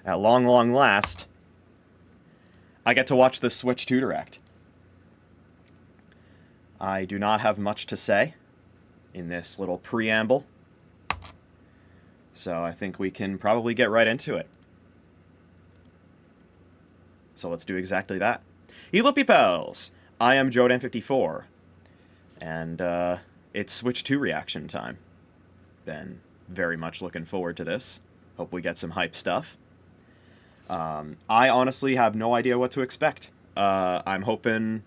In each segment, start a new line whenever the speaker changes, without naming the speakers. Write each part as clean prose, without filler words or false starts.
at long, long last, I get to watch the Switch 2 Direct. I do not have much to say in this little preamble, so I think we can probably get right into it. So let's do exactly that. Eloopy pals! I am JoeDan54, and it's Switch 2 reaction time. Been very much looking forward to this. Hope we get some hype stuff. I honestly have no idea what to expect. I'm hoping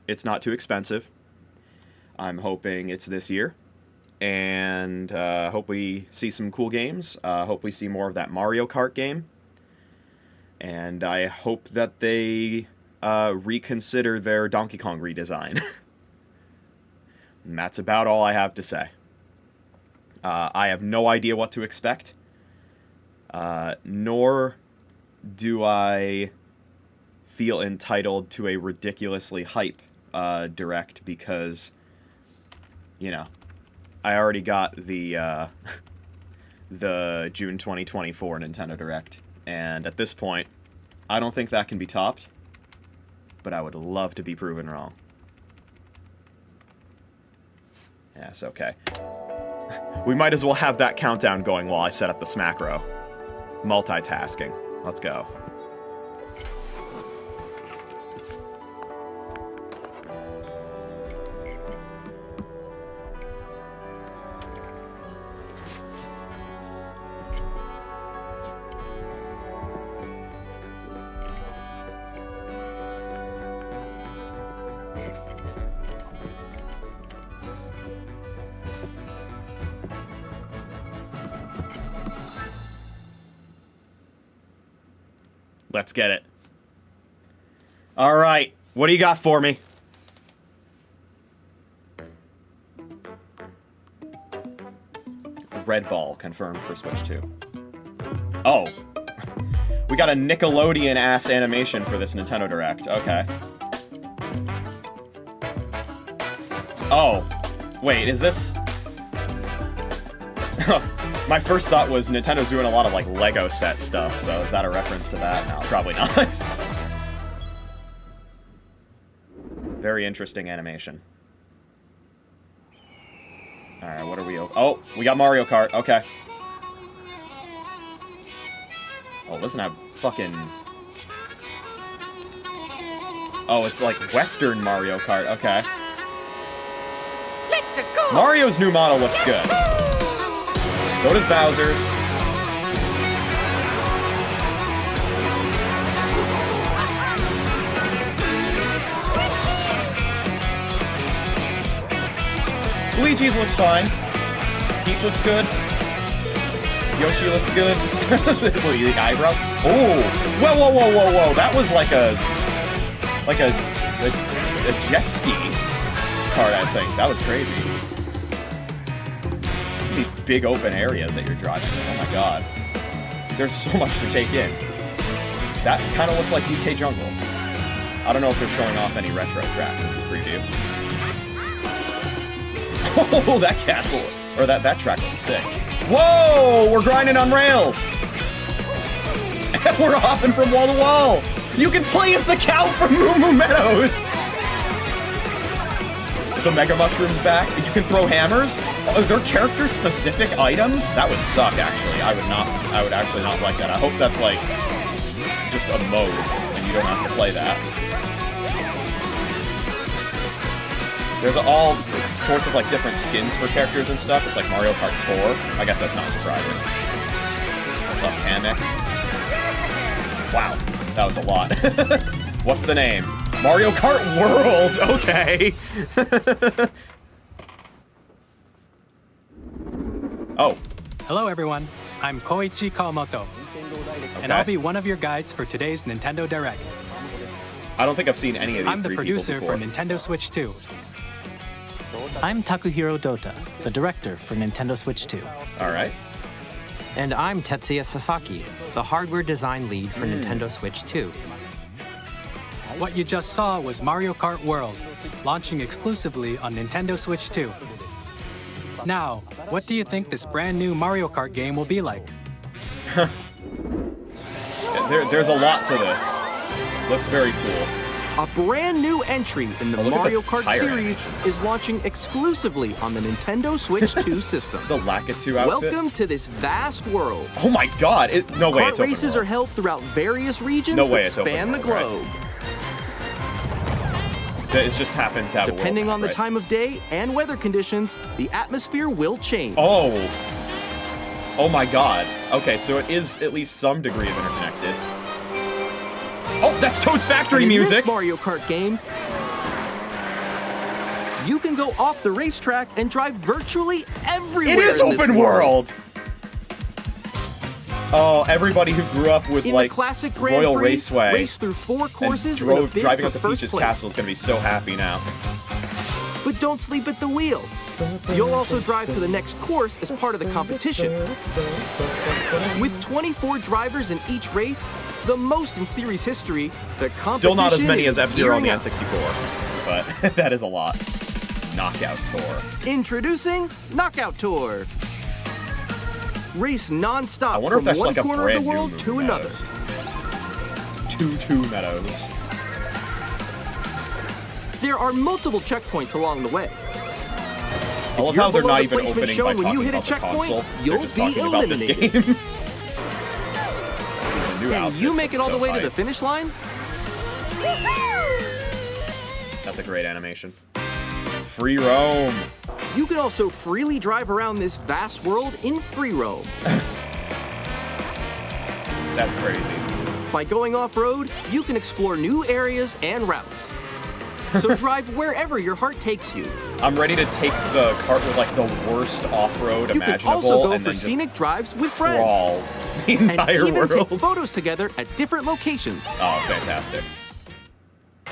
it's not too expensive. I'm hoping it's this year. And hope we see some cool games. Hope we see more of that Mario Kart game. And I hope that they reconsider their Donkey Kong redesign. And that's about all I have to say. I have no idea what to expect. Nor do I feel entitled to a ridiculously hype direct because, you know, I already got the the June 2024 Nintendo Direct, and at this point, I don't think that can be topped, but I would love to be proven wrong. Yes, okay. We might as well have that countdown going while I set up the Smackro. Multitasking. Let's go. Let's get it. All right, what do you got for me? Red ball confirmed for Switch 2. Oh. We got a Nickelodeon-ass animation for this Nintendo Direct. Okay. Oh. Wait, is this... My first thought was Nintendo's doing a lot of, like, Lego set stuff, so is that a reference to that? No, probably not. Very interesting animation. Alright, what are we... Oh, we got Mario Kart. Okay. Oh, listen to fucking... Oh, it's like Western Mario Kart. Okay.
Let's go!
Mario's new model looks good. So does Bowser's. Luigi's looks fine. Peach looks good. Yoshi looks good. The eyebrow. Oh, whoa, whoa, whoa, whoa, whoa! That was like a jet ski card, I think. That was crazy. These big open areas that you're driving in. Oh my god. There's so much to take in. That kind of looked like DK Jungle. I don't know if they're showing off any retro tracks in this preview. Oh, that castle, or that track was sick. Whoa, we're grinding on rails. And we're hopping from wall to wall. You can play as the cow from Moo Moo Meadows. The Mega Mushroom's back. You can throw hammers. Are there character-specific items? That would suck, actually. I would actually not like that. I hope that's, like, just a mode, and you don't have to play that. There's all sorts of, like, different skins for characters and stuff. It's like Mario Kart Tour. I guess that's not surprising. What's up, Kamek? Wow, that was a lot. What's the name? Mario Kart World! Okay! Oh.
Hello everyone, I'm Koichi Kawamoto, and I'll be one of your guides for today's Nintendo Direct.
I don't think I've seen any of these
I'm the producer for Nintendo Switch 2.
I'm Takuhiro Dota, the director for Nintendo Switch 2.
Alright.
And I'm Tetsuya Sasaki, the hardware design lead for Nintendo Switch 2.
What you just saw was Mario Kart World, launching exclusively on Nintendo Switch 2. Now, what do you think this brand new Mario Kart game will be like?
There's a lot to this. Looks very cool.
A brand new entry in the
Oh, look at
Mario
the
Kart
tire
series is launching exclusively on the Nintendo Switch 2 system.
The Lakitu outfit.
Welcome to this vast world.
Oh my god! No way,
Kart
it's open
races
world.
are held throughout various regions
No way
that
it's open
span the
world, right?
globe.
It just happens to have
Depending
a world
on the
map,
time of day and weather conditions, the atmosphere will change.
Oh! Oh my god. Okay, so it is at least some degree of interconnected. Oh, that's Toad's Factory
in
music!
this Mario Kart game, you can go off the racetrack and drive virtually everywhere.
It is
in this
open world! Oh, everybody who grew up with,
In
like,
the classic Grand
Royal
Prix,
Raceway
race through 4
and
courses in a bid
driving
for
up to
first
Peach's
place.
Castle is gonna be so happy now.
But don't sleep at the wheel. You'll also drive to the next course as part of the competition. With 24 drivers in each race, the most in series history, the competition
Still not as many
is
as F-Zero on the
gearing up.
N64, but that is a lot. Knockout Tour.
Introducing Knockout Tour. Race
I
non-stop
wonder if
from
that's
one
like a
corner
brand
of the world
new
to
Moon
another.
Meadows. Two Meadows.
There are multiple checkpoints along the way.
I love
you're
how they're
below
not
the
even
placement
opening
shown
by
when you
talking
hit a
about the
checkpoint,
console.
you'll
They're just
be
talking about this
eliminated.
game. New
Can you
outfits,
make it
that's
all the
so
way to
hype.
the finish line?
That's a great animation. Free roam.
You can also freely drive around this vast world in free roam.
That's crazy.
By going off-road, you can explore new areas and routes. So drive wherever your heart takes you.
I'm ready to take the cart with like the worst off-road
You can
imaginable
also go
and
for
then
scenic drives with
just
friends.
crawl the
And
entire
even
world.
take photos together at different locations.
Oh, fantastic. You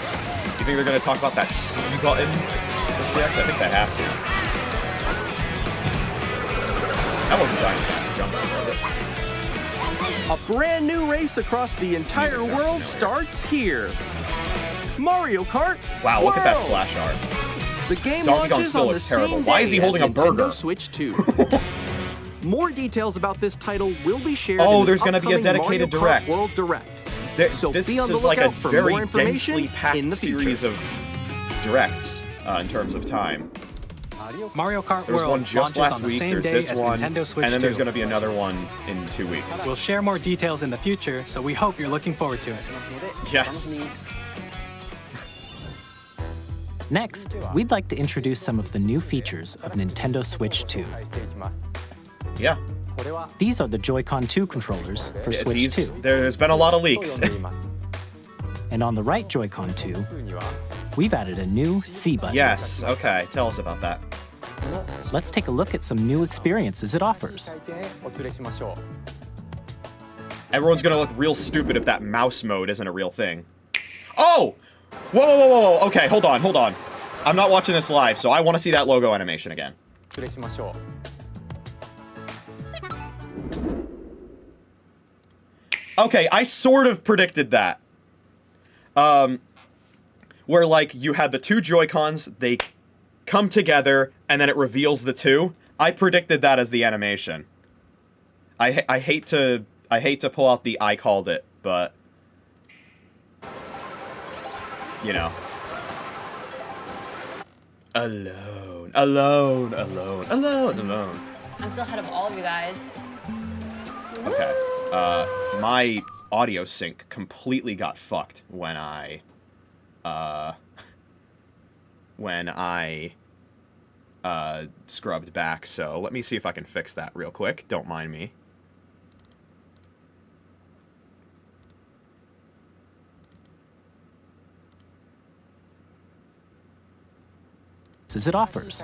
think they're gonna talk about that C button? This react? I think they have to. That wasn't Dynasty Jump, was it?
A brand new race across the entire
Music sounds
world
familiar.
starts here. Mario Kart
Wow, look at that
World.
splash art.
The game
Donkey Kong
launches
still
on the
looks terrible.
same
Why is
day
he holding
as
a burger?
Nintendo Switch 2. More details about this title will be shared
Oh,
in the
there's gonna be a
upcoming
dedicated
Mario Kart
Direct.
World Direct. So
this
be on the
is like a
lookout for
very
more information
densely packed
in the future.
series of directs in terms of time.
Mario Kart
There was
World
one just
launches
last
on the
week,
same
there's
day
this
as
one,
Nintendo Switch
and then
2.
there's going to be another one in 2 weeks.
We'll share more details in the future, so we hope you're looking forward to it.
Yeah.
Next, we'd like to introduce some of the new features of Nintendo Switch 2.
Yeah.
These are the Joy-Con 2 controllers for Switch 2.
There's been a lot of leaks.
And on the right Joy-Con 2, we've added a new C button.
Yes, okay. Tell us about that.
Let's take a look at some new experiences it offers.
Everyone's going to look real stupid if that mouse mode isn't a real thing. Oh! Whoa, whoa, whoa, whoa, whoa. Okay, hold on. I'm not watching this live, so I want to see that logo animation again. Okay, I sort of predicted that. Where, like, you had the two Joy-Cons, they come together, and then it reveals the two. I predicted that as the animation. I hate to pull out the I called it, but... You know. Alone.
I'm still ahead of all of you guys.
Okay. My audio sync completely got fucked when I scrubbed back, so let me see if I can fix that real quick. Don't mind me.
As it offers.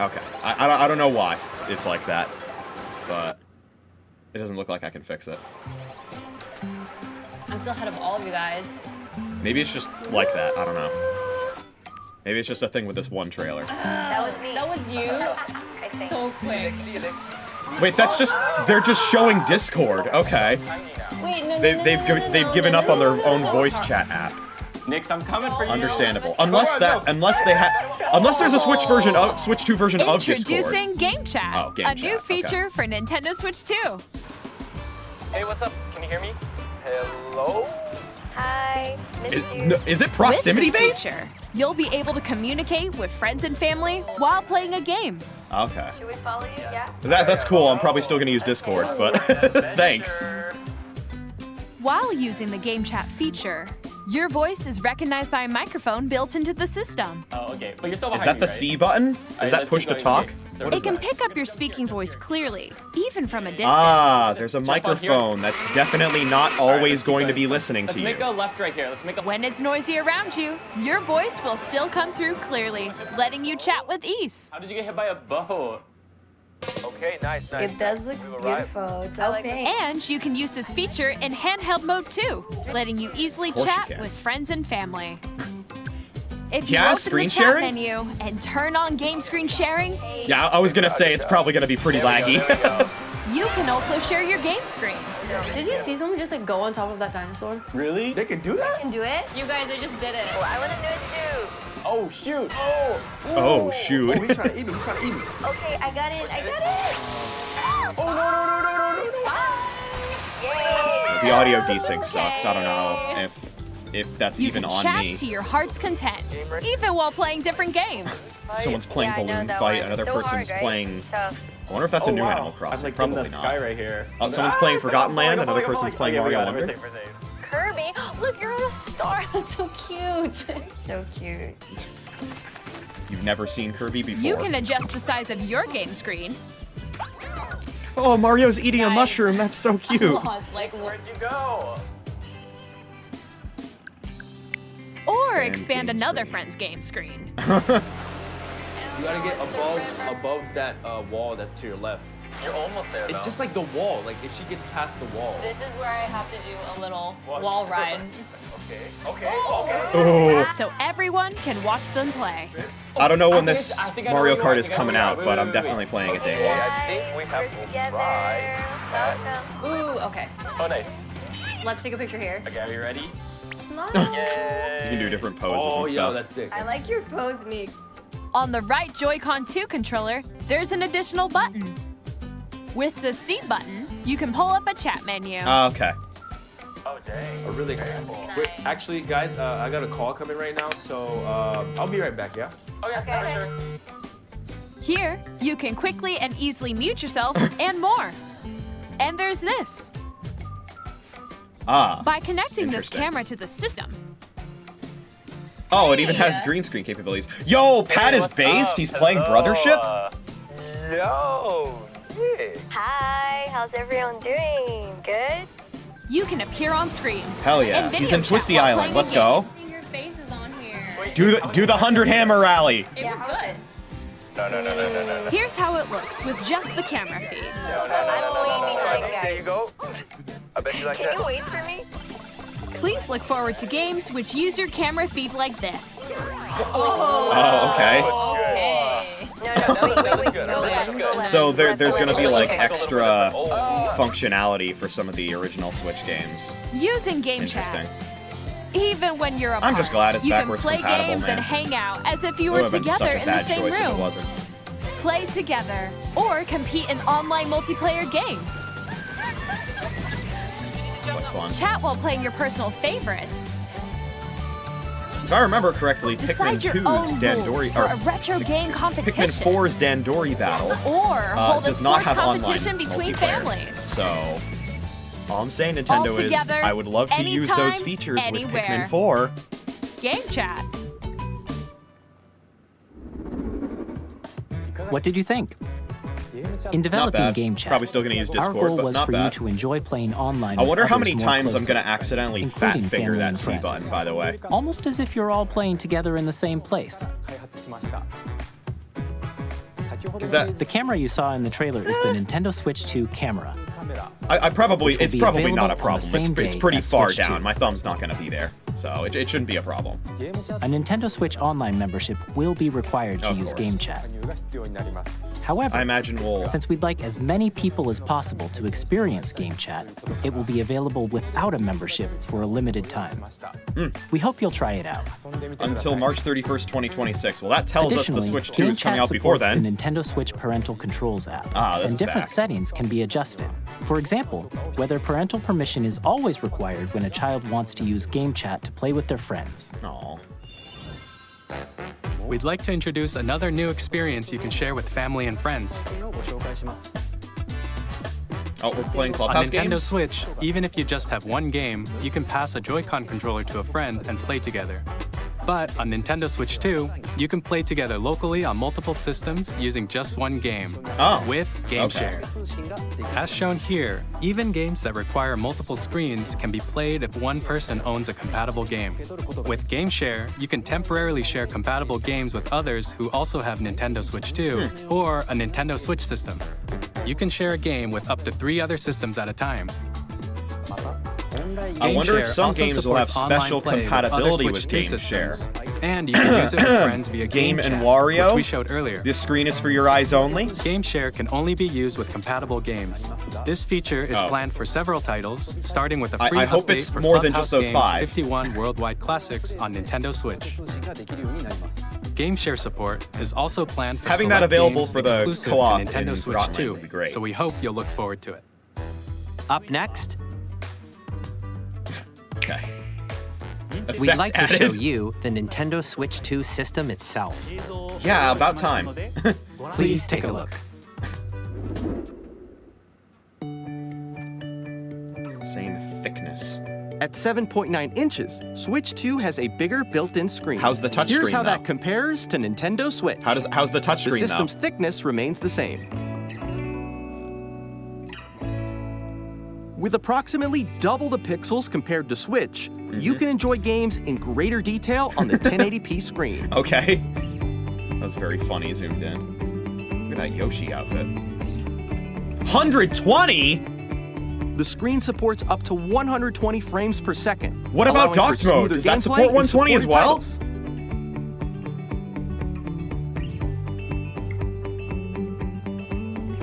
Okay. I don't know why it's like that, but it doesn't look like I can fix it.
I'm still ahead of all of you guys.
Maybe it's just like that. I don't know. Maybe it's just a thing with this one trailer.
That was me. That was you? So quick.
Wait, that's just... They're just showing Discord. Okay.
Wait, no,
They've given up on their own voice chat app.
Nix, I'm coming for you.
Understandable. Unless there's a Switch version of Switch 2 version of Discord.
Introducing Game Chat,
Oh, Game
a
Chat,
new
okay.
feature for Nintendo Switch 2.
Hey, what's up? Can you hear me? Hello?
Hi, missed you.
Is it proximity
With this
based?
feature, you'll be able to communicate with friends and family while playing a game.
Okay.
Should we follow you? Yeah.
That's cool. I'm probably still gonna use Discord, but thanks.
While using the Game Chat feature, your voice is recognized by a microphone built into the system.
Oh, okay. But you're still behind
Is that
me,
the
right?
C button?
Alright,
Is that
let's
push
keep
to
going.
talk?
So what
It
is
can
that?
pick up your speaking voice clearly, even from a distance.
Ah, there's a
Jump on here.
microphone that's definitely not always going to be listening
Let's
to
make
you.
a left right here. Let's make a.
When it's noisy around you, your voice will still come through clearly, letting you chat with ease.
How did you get hit by a boat?
Okay, nice.
It does look
We've arrived.
beautiful. It's opaque.
And you can use this feature in handheld mode too, letting you easily
course you
chat
can.
with friends and family. If you
Yeah,
open
screen
the chat
sharing?
menu and turn on game screen sharing,
Yeah, I was gonna say it's probably gonna be pretty laggy.
you can also share your game screen.
Did you see someone just like go on top of that dinosaur?
Really? They can do that?
Can do it?
You guys, I just did it.
Oh, I want to do it too.
Oh shoot! Oh!
Oh shoot.
He's trying to eat me. He's trying to eat me.
Okay, I got it. I got it.
Oh no!
Yay.
The audio desync sucks. I don't know if that's
You
even
can
on
chat
me.
to your heart's content, even while playing different games.
Someone's playing
Yeah, I know
Balloon
that
Fight,
one.
another
So
person's
hard, right?
playing.
It's tough.
I wonder if that's a
Oh,
new
wow.
Animal
I'm
Crossing.
like
Probably
in the sky
not.
right here.
Someone's playing Forgotten Land, another person's playing Mario
We're
Wonder.
safe, we're safe.
Kirby, look, you're on a star.
That's so cute.
So cute.
You've never seen Kirby before.
You can adjust the size of your game screen,
Oh, Mario's eating a
Guys.
mushroom. That's so cute.
Lost, like,
Where'd you go?
or
Expand
expand
game
another
screen.
friend's game screen.
You gotta get above that wall that's to your left.
You're almost there, though.
It's just like the wall. Like if she gets past the wall.
this is where I have to do a little
What?
wall ride.
Okay.
Oh,
So everyone can watch them play.
I don't know when
I
this
think I know
Mario
where you are.
Kart is
I think I know
coming
where you
out,
are.
but I'm
Wait.
definitely playing it day
Okay,
one.
I think we have
We're
to
together.
try.
Welcome.
Ooh, okay.
Oh, nice.
Let's take a picture here.
Okay, are you ready?
Smile.
Yay.
You can do different poses
Oh,
and
yo,
stuff.
that's sick.
I like your pose mix.
On the right Joy-Con 2 controller, there's an additional button. With the C button, you can pull up a chat menu.
Okay.
Oh, dang.
Oh, really? Wait, actually, guys, I got a call coming right now, so I'll be right back. Yeah.
Okay, sure.
Here, you can quickly and easily mute yourself and more. And there's this.
Ah.
By connecting this
Interesting.
camera to the system,
Oh, it even has
Hey.
green screen capabilities. Yo, Pat is
what's
based.
up?
He's playing
Hello,
Brothership.
Yo, Nick.
Hi, how's everyone doing? Good?
you can appear on screen.
Hell yeah.
and video
He's in
chat
Twisty
while
Island.
playing a
Let's
game.
go.
Your face is on here.
Do the 100 hammer rally.
It was good.
No.
Here's how it looks with just the camera feed.
I'm way behind,
There
guys.
you go. I bet you like
Can
that.
you wait for me?
Please look forward to games which use your camera feed like this.
Oh, okay.
Okay.
No, wait.
good.
Go
That's
left,
good.
go left.
So
Left,
there's gonna be like
okay.
extra
Oh.
functionality for some of the original Switch games.
Using Game
Interesting.
Chat. Even when you're apart,
I'm just glad it's
you can
backwards
play
compatible,
games
man.
and hang out as if you
It
were
would have been such
together
a
in the
bad
same
choice if it
room.
wasn't.
Play together or compete in online multiplayer games.
It's like fun.
Chat while playing your personal favorites.
If I remember correctly, Pikmin
Decide your
2's
own rules
Dandori
for a retro game
Pikmin
competition.
4's Dandori battle
Or hold a
does not
sports
have online
competition between
multiplayer.
families.
So all I'm saying, Nintendo, is
together,
I would love to use those
anytime,
features with
anywhere.
Pikmin 4.
Game Chat.
What did you think? In
Not
developing
bad.
Game Chat,
Probably still going to use
our
Discord,
goal
but
was
not
for you
bad.
to enjoy playing online.
I wonder
with
how
others
many
more
times I'm
closely,
going to accidentally
including
fat finger
family
that
and
C
friends.
button, by the way.
Almost as if you're all playing together in the same place.
Is that
The camera you saw in the trailer is the Nintendo Switch 2 camera.
I probably
Which will
it's
be
probably
available
not a
on the
problem.
same
It's
day
pretty
as
far
Switch 2.
down. My thumb's not going to be there, so it shouldn't be a problem.
A Nintendo Switch Online membership will be required to
Of
use
course.
Game Chat. However,
I imagine we'll...
since we'd like as many people as possible to experience Game Chat, it will be available without a membership for a limited time. We hope you'll try it out.
Until March 31st, 2026. Well, that tells us the
Additionally,
Switch 2
Game
is coming
Chat
out before
supports
then.
the Nintendo Switch Parental Controls app,
This
and
is
different
back.
settings can be adjusted. For example, whether parental permission is always required when a child wants to use Game Chat to play with their friends.
Aw.
We'd like to introduce another new experience you can share with family and friends.
Oh, we're playing
On
Clubhouse
Nintendo
games?
Switch, even if you just have one game, you can pass a Joy-Con controller to a friend and play together. But on Nintendo Switch 2, you can play together locally on multiple systems using just one game with Game Share. As shown here, even games that require multiple screens can be played if one person owns a compatible game. With Game Share, you can temporarily share compatible games with others who also have Nintendo Switch 2 or a Nintendo Switch system. You can share a game with up to 3 other systems at a time.
I wonder if
GameShare
some
also
games will have
supports online
special
play with
compatibility
other
with
Switch 2
GameShare.
systems. And you can use it with friends via
Game
Game
and
Chat,
Wario?
which we showed earlier.
This screen is for your eyes only?
GameShare can only be used with compatible games. This feature is planned for several titles, starting with a free
I hope
update
it's
for
more than
Clubhouse
just those
Games
5.
51 Worldwide Classics on Nintendo Switch. GameShare support is also planned for
Having that
select
available
games
for the
exclusive
co-op
to Nintendo
in
Switch
Grotland
2,
would be great.
so we hope you'll look forward to it.
Up next,
Okay.
we'd
Effect
like to
added.
show you the Nintendo Switch 2 system itself.
Yeah, about time.
Please take a look.
Same thickness.
At 7.9 inches, Switch 2 has a bigger built-in screen.
How's the touchscreen,
Here's how
though?
that compares to Nintendo Switch.
How's the touchscreen,
The system's
though?
thickness remains the same. With approximately double the pixels compared to Switch, you can enjoy games in greater detail on the 1080p screen.
Okay. That was very funny zoomed in. Look at that Yoshi outfit. 120?
The screen supports up to 120 frames per second.
What about
allowing
docked
for
mode?
smoother
Does that
gameplay
support
and
120 as
supported
well?
titles.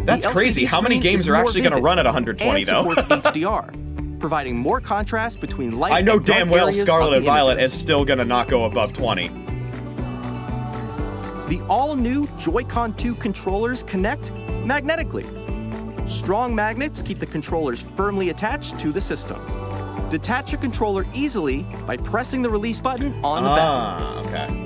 That's
The
crazy.
LCD
How many
screen
games
is
are
more
actually going to
vivid
run at 120,
and
though?
supports HDR, providing more contrast between light
I know
and dark
damn well
areas
Scarlet
of
and
the
Violet
images.
is still going to not go above 20.
The all-new Joy-Con 2 controllers connect magnetically. Strong magnets keep the controllers firmly attached to the system. Detach your controller easily by pressing the release button on the back.
Okay.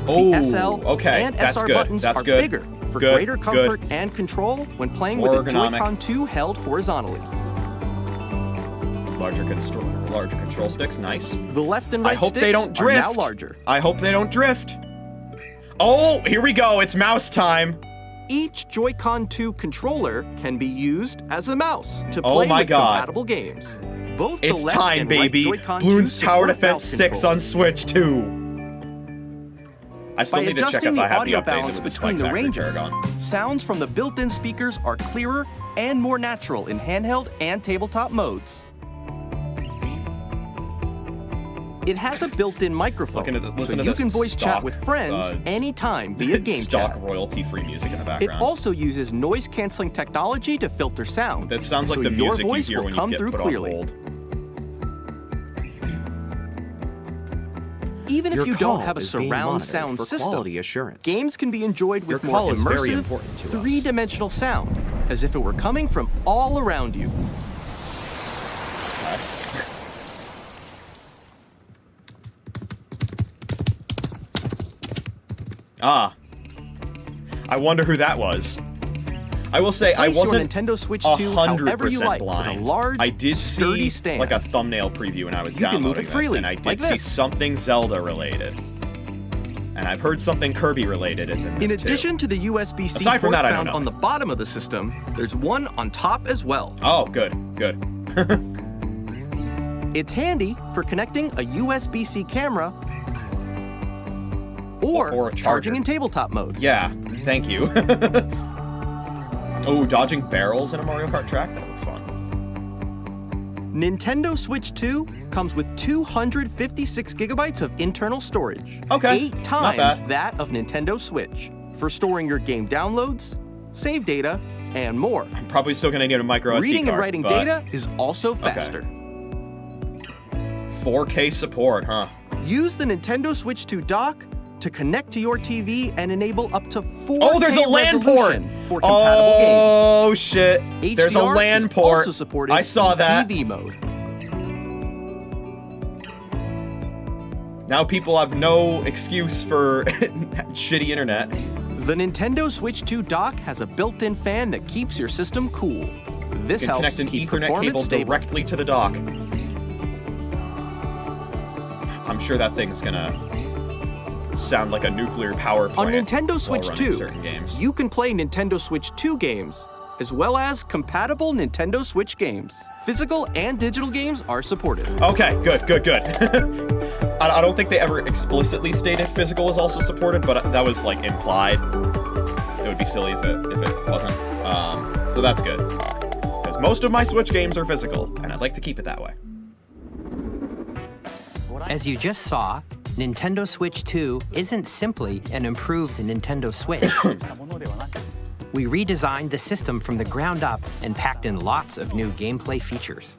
The SL
okay.
and
That's
SR
good.
buttons
That's
are
good.
bigger for
Good.
greater comfort
Good.
and control when playing
More
with the
ergonomic.
Joy-Con 2 held horizontally.
Larger control sticks. Nice.
The left and
I
right
hope
sticks
they don't
are now
drift.
larger.
I hope they don't drift. Oh, here we go. It's mouse time.
Each Joy-Con 2 controller can be used as a mouse to
Oh
play
my
with
God.
compatible games. Both
It's
the left
time,
and
baby.
right Joy-Con 2
Bloons Tower
support
Defense
mouse
6
control.
on Switch 2. I still
By
need to check
adjusting
if
the
I have the
audio
updated
balance
with the
between
Spike
the
Factory
ranges,
Paragon.
sounds from the built-in speakers are clearer and more natural in handheld and tabletop modes. It has a built-in microphone,
Listen
so
to
you
this
can voice chat
stock,
with friends anytime via Game
stock
Chat.
royalty-free music in the
It
background.
also uses noise-canceling technology to filter sounds,
That sounds like
so
the
your
music you
voice
hear
will
when you
come
get
through
put
clearly.
on hold.
Even if
Your
you
call
don't have a
is being
surround
monitored
sound
for
system,
quality assurance.
games can be enjoyed with
Your
more
call is very
immersive,
important to us.
three-dimensional sound, as if it were coming from all around you.
Ah. I wonder who that was. I will say I
Place your
wasn't
Nintendo Switch 2 however you
100%
like, with a
blind.
large,
I did
sturdy
see
stand.
like a thumbnail preview when I was
You can move
downloading
it freely,
this, and I did
like
see
this.
something Zelda related. And I've heard something Kirby related is in this
In addition to the USB-C
Aside from
port
that, I know
found on
nothing.
the bottom of the system, there's one on top as well.
Oh, good, good.
It's handy for connecting a USB-C camera or
a charger.
charging in tabletop mode.
Yeah, thank you. Oh, dodging barrels in a Mario Kart track? That looks fun.
Nintendo Switch 2 comes with 256 gigabytes of internal storage.
Okay,
8
not
times
bad.
that of Nintendo Switch for storing your game downloads, save data, and more.
I'm probably still gonna need a micro SD
Reading
card,
and writing
but
data is also faster.
4K support, huh?
Use the Nintendo Switch 2 dock to connect to your TV and enable up to 4K
Oh, there's a LAN port!
resolution for compatible games.
Oh, shit. There's a
HDR
LAN
is
port.
also supported
I saw
in
that.
TV mode.
Now people have no excuse for shitty internet.
The Nintendo Switch 2 dock has a built-in fan that keeps your system cool. This
You can
helps
connect an
keep
Ethernet
performance
cable
stable.
directly to the dock. I'm sure that thing's gonna sound like a nuclear power
On
plant
Nintendo
while
Switch
running
2,
certain games.
you can play Nintendo Switch 2 games, as well as compatible Nintendo Switch games. Physical and digital games are supported.
Okay, good. I don't think they ever explicitly stated physical is also supported, but that was like implied. It would be silly if it wasn't. So that's good. Because most of my Switch games are physical, and I'd like to keep it that way.
As you just saw, Nintendo Switch 2 isn't simply an improved Nintendo Switch. We redesigned the system from the ground up and packed in lots of new gameplay features.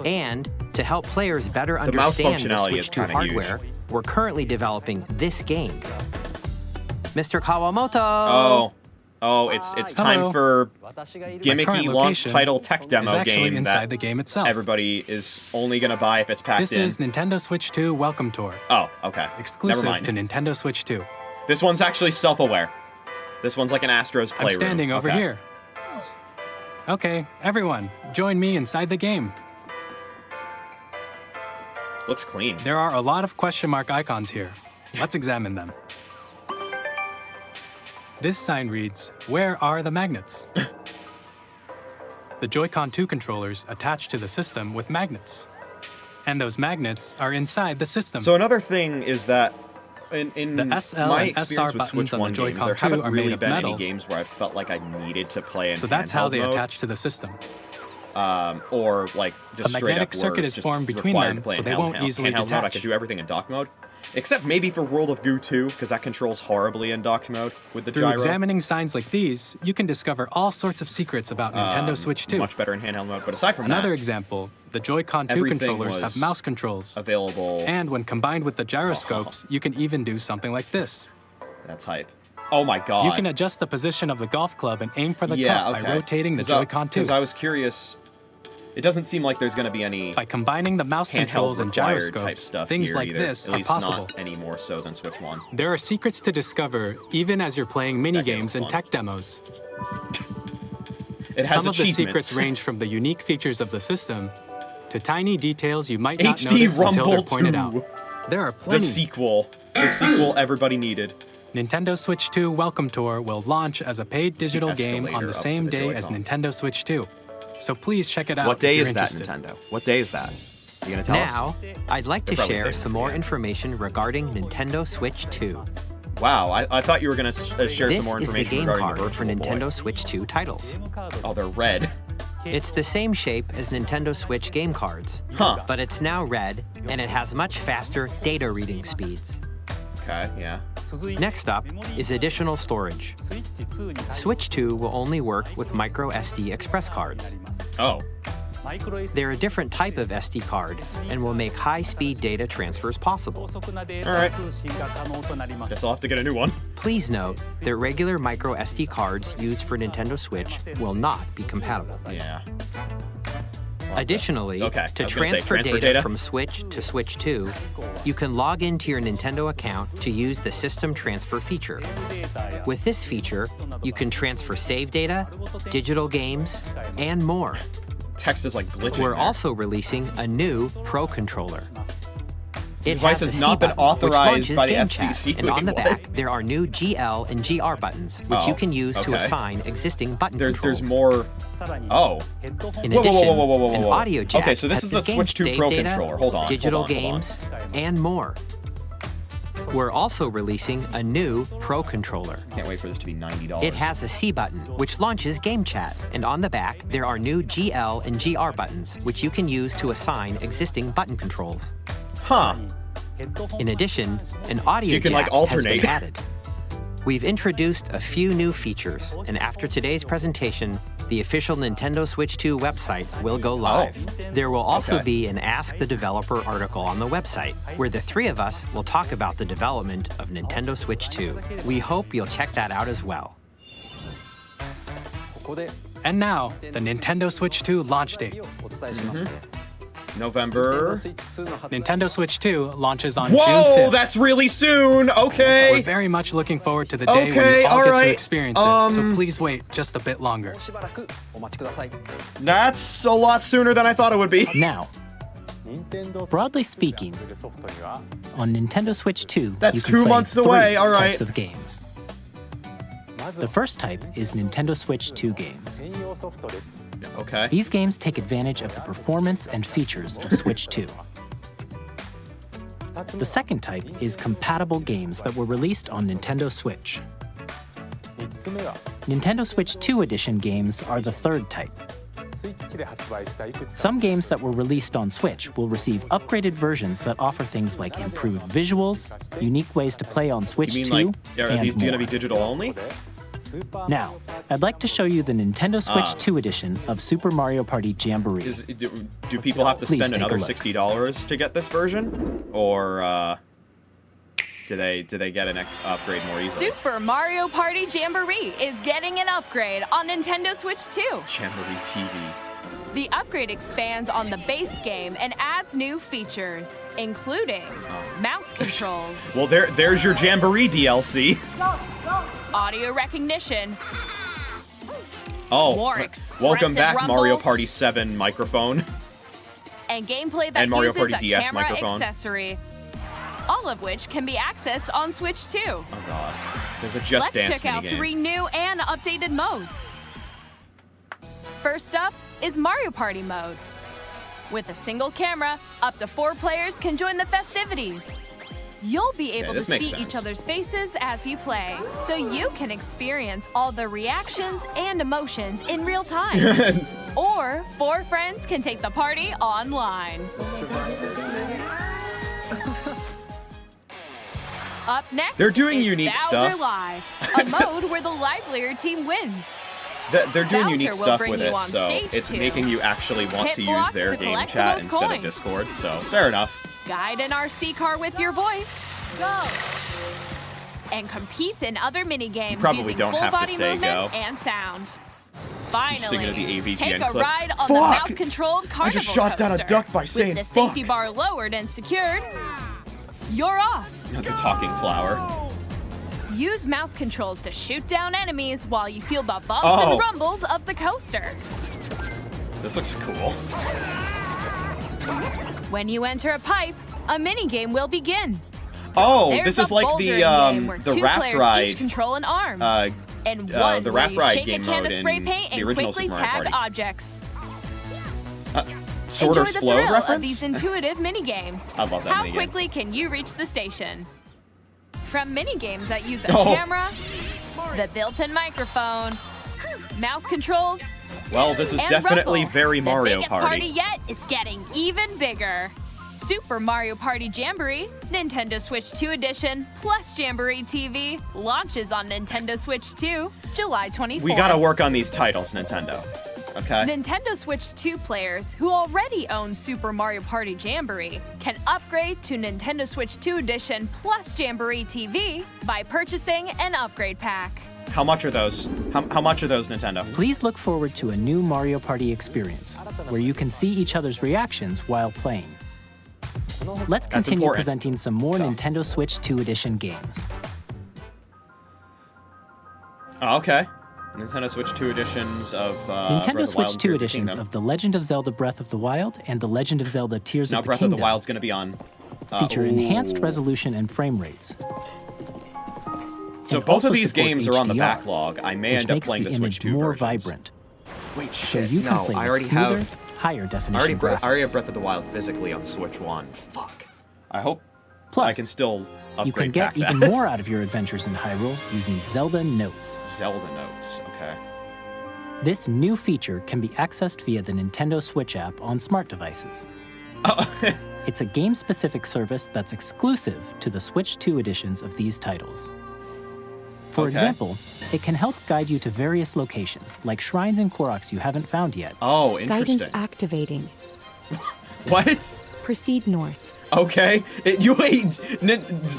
And to help players better
The mouse
understand the
functionality
Switch
is
2
kinda
hardware,
huge.
we're currently developing this game. Mr. Kawamoto!
Oh, it's
Hello.
time for
My current
gimmicky launch
location
title tech demo
is actually
game
inside
that
the game itself.
everybody is only gonna buy if it's packed
This
in.
is Nintendo Switch 2 Welcome Tour,
Oh, okay.
exclusive
Never mind.
to Nintendo Switch 2.
This one's actually self-aware. This one's like an Astro's
I'm
playroom.
standing over
Okay.
here. Okay, everyone, join me inside the game.
Looks clean.
There are a lot of question mark icons here. Let's examine them. This sign reads, "Where are the magnets?" The Joy-Con 2 controllers attach to the system with magnets. And those magnets are inside the system.
So another thing is that in
The SL
my
and SR
experience with Switch
buttons on the
1 games,
Joy-Con
there
2
haven't
are
really
made of
been
metal.
any games where I felt like I needed to play in
So that's how
handheld
they
mode,
attach to the system.
or like just
A
straight
magnetic
up
circuit
were
is
just
formed between
required
them,
to play
so
in
they won't
handheld
easily
mode. I
detach.
could do everything in dock mode, except maybe for World of Goo 2, because that controls horribly in dock mode with the
Through
gyro.
examining signs like these, you can discover all sorts of secrets about Nintendo Switch 2.
Much better in handheld mode, but aside from
Another
that,
example, the Joy-Con 2
everything
controllers have
was
mouse controls.
available.
And when combined with the gyroscopes, you can even do something like this.
That's hype. Oh my god.
You can adjust the position of the golf club and aim for the
yeah,
cup
okay.
by rotating the
'Cause I-
Joy-Con 2.
Because I was curious. It doesn't seem like there's going to be any
By combining the mouse controls
handheld
and
required type
gyroscopes,
stuff
things
here
like
either.
this
At
are
least
possible.
not any more so than Switch 1.
There are secrets to discover even as you're playing mini games and
fun.
tech demos.
It has
Some of the
achievements.
secrets range from the unique features of the system to tiny details you might not
HD
notice until they're
Rumble
pointed
2.
out. There are
The
plenty.
sequel. The sequel everybody needed.
Nintendo Switch 2 Welcome Tour will launch as a paid digital game on
escalator
the
up to
same
the
day as
Joy-Con.
Nintendo Switch 2. So please check it out
What
if
day
you're
is that,
interested.
Nintendo? What day is that? You gonna tell us?
Now, I'd like to
They're probably
share
saving
some
it for
more
the end.
information regarding Nintendo Switch 2.
Wow, I thought you were gonna share
This
some more
is the
information
game
regarding
card
the
for
Virtual
Nintendo
Boy.
Switch 2 titles.
Oh, they're red.
It's the same shape as Nintendo Switch game cards,
Huh.
but it's now red and it has much faster data reading speeds.
Okay, yeah.
Next up is additional storage. Switch 2 will only work with micro SD express cards.
Oh.
They're a different type of SD card and will make high-speed data transfers possible.
Alright. Guess I'll have to get a new one.
Please note that regular micro SD cards used for Nintendo Switch will not be compatible.
Yeah.
Additionally,
Okay,
to
I was gonna say,
transfer
transfer
data
data?
from Switch to Switch 2, you can log into your Nintendo account to use the System Transfer feature. With this feature, you can transfer save data, digital games, and more.
Text is like glitching.
We're
there.
also releasing a new Pro Controller. It
device
has
has
a
not been
C button, which
authorized
launches
by the
Game
FCC.
Chat, and on the
Wait,
back,
what?
there are new GL and GR buttons, which you
Oh,
can use to
okay.
assign existing button
There's
controls.
more. Oh.
In
Whoa,
addition,
whoa.
an audio jack
Okay, so this
has
is the
game
Switch 2
save
Pro
data,
controller. Hold on.
digital
hold on.
games, and more. We're also releasing a new Pro controller.
Can't wait for this to be $90.
It has a C button, which launches Game Chat. And on the back, there are new GL and GR buttons, which you can use to assign existing button controls.
Huh.
In addition, an audio
you can,
jack
like, alternate.
has been added. We've introduced a few new features, and after today's presentation, the official Nintendo Switch 2 website will go live. There will also
Okay.
be an Ask the Developer article on the website, where the three of us will talk about the development of Nintendo Switch 2. We hope you'll check that out as well.
And now, the Nintendo Switch 2 launch date.
November.
Nintendo Switch 2 launches on June
Whoa,
5th.
that's really soon.
We're
Okay.
very much looking forward to the day when
Okay,
you all
all
get
right.
to experience it, so please wait just a bit longer.
That's a lot sooner than I thought it would be.
Now, broadly speaking, on Nintendo Switch 2,
That's
you can
2
play
months
3
away, all right.
types of games. The first type is Nintendo Switch 2 games.
Okay.
These games take advantage of the performance and features of Switch 2. The second type is compatible games that were released on Nintendo Switch. Nintendo Switch 2 Edition games are the third type. Some games that were released on Switch will receive upgraded versions that offer things like improved visuals, unique ways to play on Switch
You
2,
mean are
and
these
more.
going to be digital only?
Now, I'd like to show you the Nintendo Switch 2 edition of Super Mario Party Jamboree.
Do people have to
Please
spend
take a
another
look.
$60 to get this version, or do they get an upgrade more easily?
Super Mario Party Jamboree is getting an upgrade on Nintendo Switch 2.
Jamboree TV.
The upgrade expands on the base game and adds new features, including mouse controls,
Well, there's your Jamboree DLC.
audio recognition,
Oh,
more
welcome
expressive
back,
rumble,
Mario Party 7 microphone.
and gameplay that
And Mario
uses
Party
a
DS
camera
microphone.
accessory. All of which can be accessed on Switch 2.
Oh god, there's a Just
Let's
Dance
check out
minigame.
3 new and updated modes. First up is Mario Party mode. With a single camera, up to 4 players can join the festivities. You'll be able to
this makes
see each
sense.
other's faces as you play, so you can experience all the reactions and emotions in real time. Or 4 friends can take the party online. Up next,
They're doing
it's
unique
Bowser
stuff.
Live, a mode where the livelier team wins.
They're doing
Bowser
unique
will
stuff
bring
with
you
it,
on
so
stage
it's
too.
making you actually want
Hit
to use
blocks
their
to
game
collect
chat
those
instead of
coins.
Discord, so fair enough.
Guide an RC car with your voice. Go! And compete in other mini-games
probably
using
don't
full
have to
body
say
movement
go.
and sound.
thinking
Finally,
of the AVGN
take a
clip.
ride on the
Fuck!
mouse-controlled carnival
I just shot down a
coaster.
duck by saying
With the safety
fuck.
bar lowered and secured, you're off.
The talking flower.
Use mouse controls to shoot down enemies while you feel the bumps
Oh.
and rumbles of the coaster.
This looks cool.
When you enter a pipe, a mini-game will begin.
Oh,
There's
this
a
is like
bouldering game where
the
2
raft
players
ride.
each control an arm. And
the
one where
raft
you
ride
shake
game
a can
mode
of spray
in
paint
the
and
original
quickly
Super Mario
tag
Party.
objects.
Sword
Enjoy
or
the
Explode
thrill
reference?
of these intuitive mini-games.
I love that
How
minigame.
quickly can you reach the station? From mini-games that use a
Oh.
camera, the built-in microphone, mouse controls,
Well, this is
and
definitely
rumble.
very
The
Mario
biggest
Party.
yet is getting even bigger. Super Mario Party Jamboree, Nintendo Switch 2 Edition, plus Jamboree TV, launches on Nintendo Switch 2, July 24th.
We gotta work on these titles, Nintendo. Okay?
Nintendo Switch 2 players who already own Super Mario Party Jamboree can upgrade to Nintendo Switch 2 Edition plus Jamboree TV by purchasing an upgrade pack.
How much are those? How much are those, Nintendo?
Please look forward to a new Mario Party experience, where you can see each other's reactions while playing. Let's continue
important.
presenting some more Nintendo Switch 2 Edition games.
Oh, okay. Nintendo Switch 2 editions of Breath
Nintendo
of the
Switch
Wild and
2
Tears of the
editions
Kingdom.
of The Legend of Zelda Breath of the Wild and The Legend of Zelda Tears
Now
of the
Breath
Kingdom
of the Wild's gonna be on.
feature enhanced
ooh.
resolution and frame rates.
So
and
both
also
of these
support
games are on the
HDR,
backlog. I may
which
end up
makes
playing
the
the Switch
image
2
more
versions.
vibrant.
Wait,
So
shit.
you can
No,
play
I
with
already
smoother,
have.
higher definition graphics.
I already have Breath of the Wild physically on Switch 1. Fuck. I hope
Plus,
I can still
You can
upgrade
get
pack
even
that.
more out of your adventures in Hyrule using Zelda Notes.
Zelda Notes, okay.
This new feature can be accessed via the Nintendo Switch app on smart devices.
Oh.
It's a game-specific service that's exclusive to the Switch 2 editions of these titles. For
Okay.
example, it can help guide you to various locations, like shrines and Koroks you haven't found yet.
Oh, interesting.
Guidance activating.
What?
Proceed north.
Okay.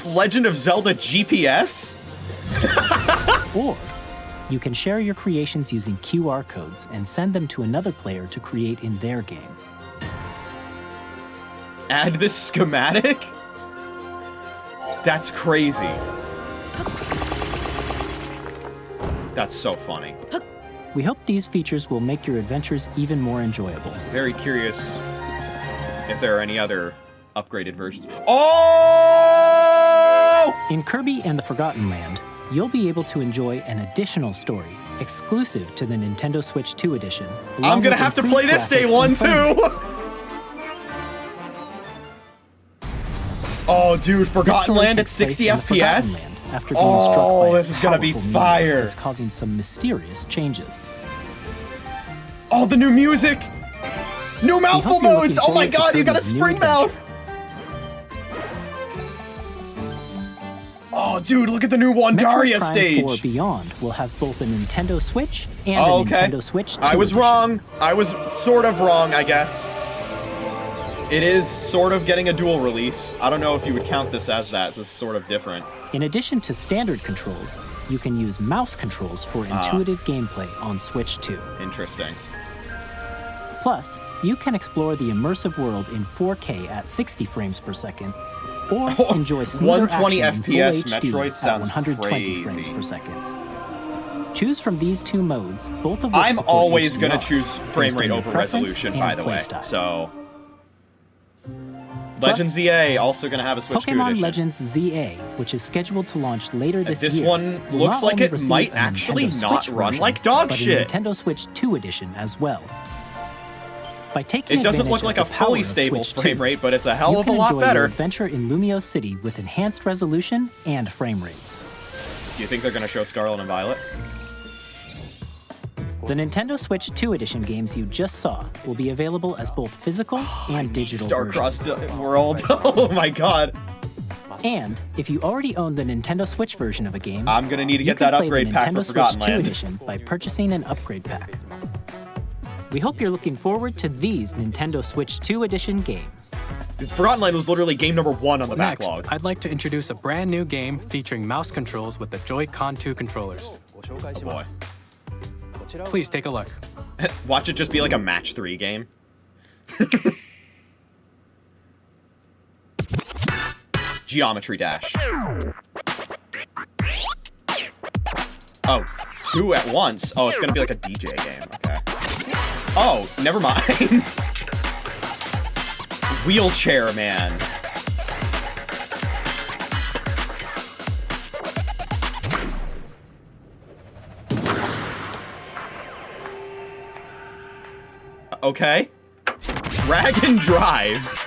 Legend of Zelda GPS?
Or you can share your creations using QR codes and send them to another player to create in their game.
Add this schematic? That's crazy. That's so funny.
We hope these features will make your adventures even more enjoyable.
Very curious if there are any other upgraded versions. Oh!
In Kirby and the Forgotten Land, you'll be able to enjoy an additional story exclusive to the Nintendo Switch 2 edition.
I'm gonna have to play this day one too! Oh, dude, Forgotten Land at 60 FPS?
After being struck by a
this is gonna be
powerful meteor
fire!
that's causing some mysterious changes.
Oh, the new music! New
We
mouthful
hope you're
modes!
looking
Oh my
forward to
god, you got a
Kirby's new
spring
adventure.
mouth! Oh, dude, look at the new Wandaria
Metroid Prime
stage!
4 Beyond will have both a Nintendo Switch and
Oh,
a
okay.
Nintendo Switch 2
I was
edition.
wrong. I was sort of wrong, I guess. It is sort of getting a dual release. I don't know if you would count this as that. This is sort of different.
In addition to standard controls, you can use mouse controls for intuitive gameplay on Switch 2.
Interesting.
Plus, you can explore the immersive world in 4K at 60 frames per second, or enjoy smoother
120
action
FPS
in Full HD
Metroid
at
sounds
120 frames
crazy.
per second. Choose from these two modes, both of which
I'm
support
always going to
HDR,
choose frame
based on
rate
your
over
preference
resolution,
and
by the way.
playstyle.
So,
Plus,
Legends ZA also going to have a Switch 2
Pokemon
edition.
Legends ZA, which is scheduled to launch later this
This
year,
one
will
looks
not
like
only
it
receive
might
a
actually
Nintendo
not
Switch
run
version,
like dog
but
shit.
a Nintendo Switch 2 edition as well. By taking
It doesn't look
advantage
like a
of the power
fully
of
stable
Switch
frame
2,
rate, but it's a hell
you
of a
can
lot
enjoy your
better.
adventure in Lumio City with enhanced resolution and frame rates.
Do you think they're going to show Scarlet and Violet?
The Nintendo Switch 2 edition games you just saw will be available as both physical and digital versions.
Star-Crossed World. Oh my god.
And if you already own the Nintendo Switch version of a game,
I'm going to need to
you
get
can
that
play
upgrade
the
pack
Nintendo
for
Switch
Forgotten
2
Land.
edition by purchasing an upgrade pack. We hope you're looking forward to these Nintendo Switch 2 edition games.
Forgotten Land was literally game number 1 on the
Next,
backlog.
I'd like to introduce a brand new game featuring mouse controls with the Joy-Con 2 controllers.
Oh boy.
Please take a look.
Watch it just be like a match 3 game. Geometry Dash. Oh, 2 at once. Oh, it's gonna be like a DJ game. Okay. Oh, never mind. Wheelchair Man. Okay. Drag and Drive.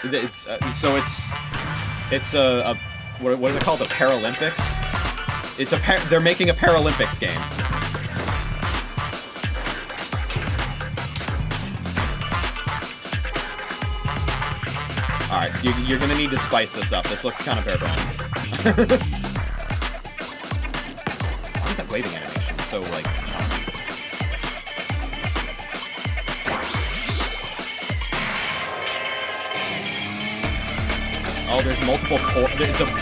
It's so it's a what is it called? The Paralympics. It's they're making a Paralympics game. All right, you're gonna need to spice this up. This looks kind of bare bones. Why is that waving animation so like chunky? Oh, there's multiple court. It's like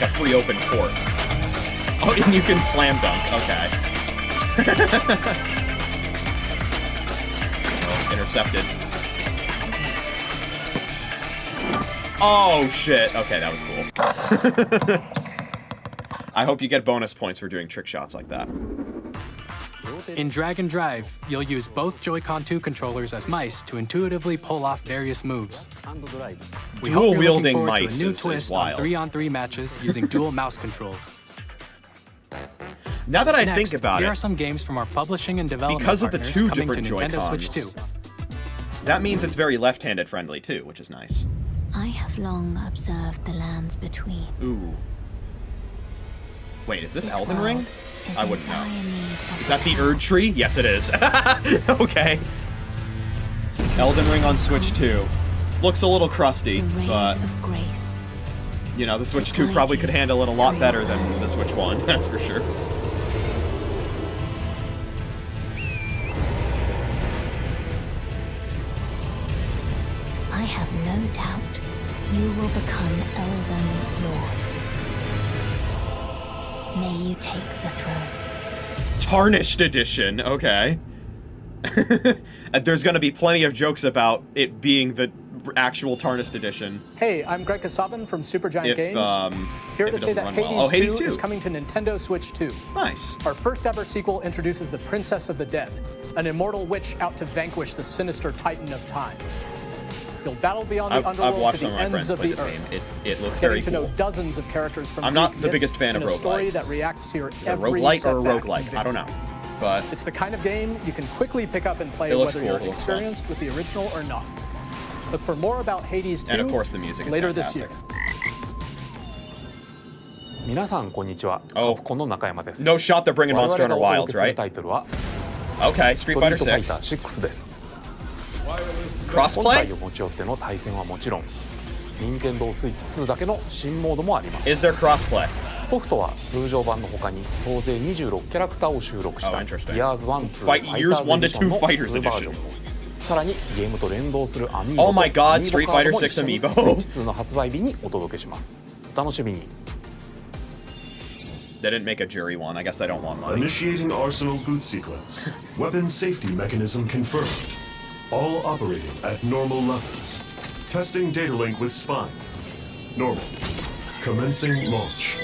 a free open court. Oh, and you can slam dunk. Okay. Oh, intercepted. Oh shit. Okay, that was cool. I hope you get bonus points for doing trick shots like that.
In Drag and Drive, you'll use both Joy-Con 2 controllers as mice to intuitively pull off various moves. We hope you're
Dual-wielding
looking forward to
mice
a new
is
twist
wild.
on 3-on-3 matches using dual mouse controls.
Now that I
Next,
think about
here
it,
are some games from our publishing and development
because of the
partners
two
coming to
different
Nintendo Switch 2.
Joy-Cons, that means it's very left-handed friendly too, which is nice.
I have long observed the lands between.
Ooh. Wait, is this
This
Elden
world
Ring?
is
I
in
wouldn't know.
dire need of
Is that the
repair.
Erd Tree? Yes, it is. Okay. Elden Ring on Switch 2. Looks a little crusty,
The rays
but,
of grace.
you know, the Switch
They
2
guide
probably
you
could handle it a lot
through
better
your
than
world.
the Switch 1, that's for sure.
I have no doubt you will become Elden Lord. May you take the throne.
Tarnished Edition, okay. There's gonna be plenty of jokes about it being the actual Tarnished Edition.
Hey, I'm Greg Kasabin from Supergiant
If,
Games. Here
if
to
it
say
doesn't
that
run
Hades,
well. Oh, Hades
2 is
2.
coming to Nintendo Switch 2.
Nice.
Our first ever sequel introduces the Princess of the Dead, an immortal witch out to vanquish the sinister Titan of Time. You'll battle beyond the
I've
underworld
watched
to
some
the
of my
ends
friends
of
play
the
this
earth.
game. It looks
Getting
very
to
cool.
know dozens of characters from
I'm not
Greek
the
myth
biggest fan
in
of
a story
roguelikes.
that reacts to your
Is it a
every
roguelite or a
setback
roguelike?
and
I don't know.
victory.
But
It's the kind of game you can quickly pick up and play
It looks
whether
cool,
you're
it looks fun.
experienced with the original or not. Look for more about Hades 2
and of course the music is
later
fantastic.
this year.
皆さんこんにちは。
Oh.
この中山です。
No shot they're bringing Monster
我々
Hunter
がお
Wilds,
届けする
right?
タイトルは
Okay,
スト
Street
リー
Fighter
トファイター
6.
6です。本
Crossplay?
体を持ち寄っての対戦はもちろん、任天堂スイッチ2だけの新モードもあります。
Is there crossplay?
ソフトは通常版の他に総勢26キャラクターを収録した
Oh, interesting.
Years 1 2
Fight- Years 1 to 2 Fighters
2バージョ
Edition.
ン。さらにゲームと連動するアミーボ
Oh my god,
アミーボ
Street
カード
Fighter
も
6
一緒に
Amiibo.
スイッチ2の発売日にお届けします。お楽しみに。
They didn't make a jury one. I guess they don't want money.
Initiating Arsenal boot sequence. Weapon safety mechanism confirmed. All operating at normal levels. Testing data link with spine. Normal. Commencing launch.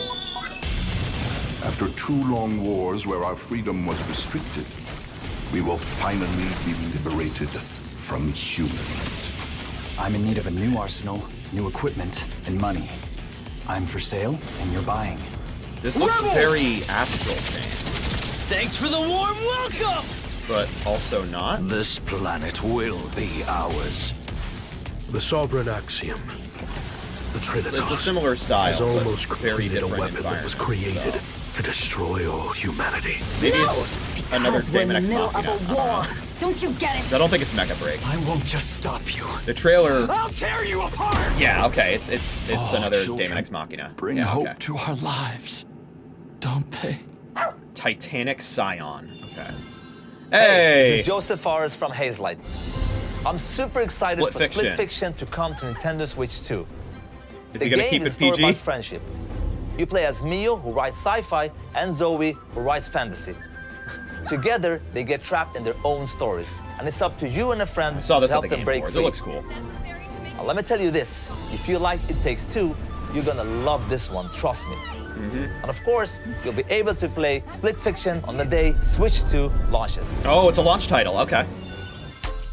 After 2 long wars where our freedom was restricted, we will finally be liberated from humans.
I'm in need of a new arsenal, new equipment, and money. I'm for sale, and you're buying.
This looks very Astral Chain,
Thanks for the warm welcome!
but also not.
This planet will be ours.
The sovereign axiom. The Trinitas
It's a similar style,
has
but
almost
very
completed a
different
weapon that was
environment,
created
so.
to destroy all humanity.
Maybe it's another
Because we're in
Daemon
the
X
middle
Machina.
of
I
a
don't
war.
know.
Don't you get it?
I don't think it's Mega Break.
I won't just stop you.
The trailer.
I'll tear you apart!
Yeah, okay, it's
Oh,
another
children,
Daemon X Machina.
Bring
yeah,
hope
okay.
to our lives, don't they?
Titanic Scion. Okay.
This
Hey!
is Joseph Forrest from Hazelight. I'm super excited
Split
for
Fiction.
Split Fiction to come to Nintendo Switch 2.
Is
the
he gonna
game
keep
is
it
a story
PG?
about friendship. You play as Mio, who writes sci-fi, and Zoe, who writes fantasy. Together, they get trapped in their own stories, and it's up to you and a friend
I saw
to
this at
help
the
them
Game
break
Awards.
free.
It looks cool.
Now, let me tell you this: if you like It Takes Two, you're gonna love this one. Trust me. And of course, you'll be able to play Split Fiction on the day Switch 2 launches.
Oh, it's a launch title. Okay.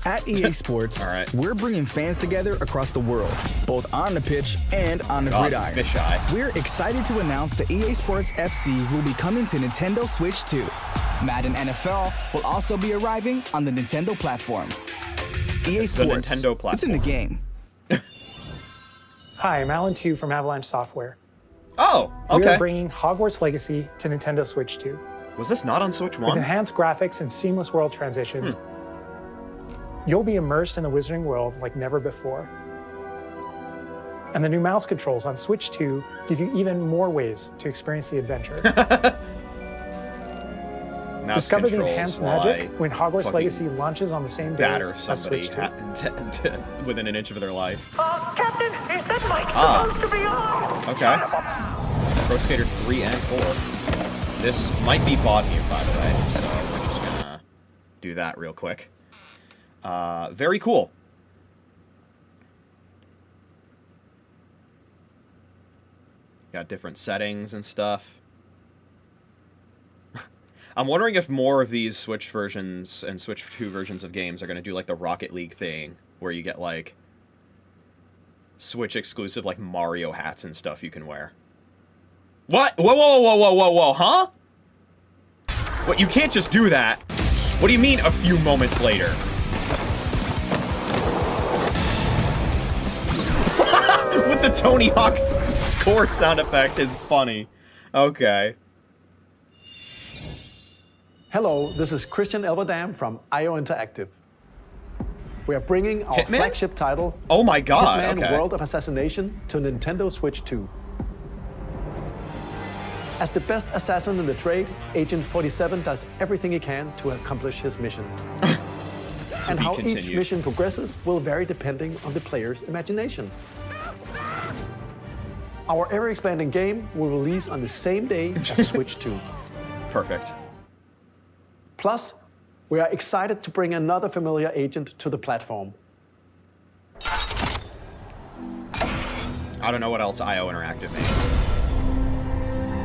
At EA Sports, we're bringing fans together across the world, both on the pitch and on the gridiron.
Fisheye.
We're excited to announce that EA Sports FC will be coming to Nintendo Switch 2. Madden NFL will also be arriving on the Nintendo platform. EA
The
Sports,
Nintendo platform.
it's in the game.
Hi, I'm Alan Tu from Avalanche Software.
Oh,
We
okay.
are bringing Hogwarts Legacy to Nintendo Switch 2.
Was this not on Switch
With
1?
enhanced graphics and seamless world transitions, you'll be immersed in the Wizarding World like never before. And the new mouse controls on Switch 2 give you even more ways to experience the adventure.
Mouse
Discover the
controls
enhanced
while
magic
I
when Hogwarts
fucking
Legacy launches on the same day
batter
as
somebody
Switch 2.
within an inch of their life.
Captain, is that Mike
Ah.
supposed to be on?
Okay. Pro Skater 3 and 4. This might be volume, by the way, so we're just gonna do that real quick. Very cool. Got different settings and stuff. I'm wondering if more of these Switch versions and Switch 2 versions of games are going to do like the Rocket League thing, where you get like Switch exclusive like Mario hats and stuff you can wear. What? Whoa, whoa, whoa, whoa, whoa, whoa, huh? What, you can't just do that. What do you mean a few moments later? With the Tony Hawk score sound effect is funny. Okay.
Hello, this is Christian Elverdam from IO Interactive. We are bringing our
Hitman?
flagship title,
Oh my god,
Hitman
okay.
World of Assassination, to Nintendo Switch 2. As the best assassin in the trade, Agent 47 does everything he can to accomplish his mission. And how each mission progresses will vary depending on the player's imagination. Our ever-expanding game will release on the same day as Switch 2.
Perfect.
Plus, we are excited to bring another familiar agent to the platform.
I don't know what else IO Interactive makes.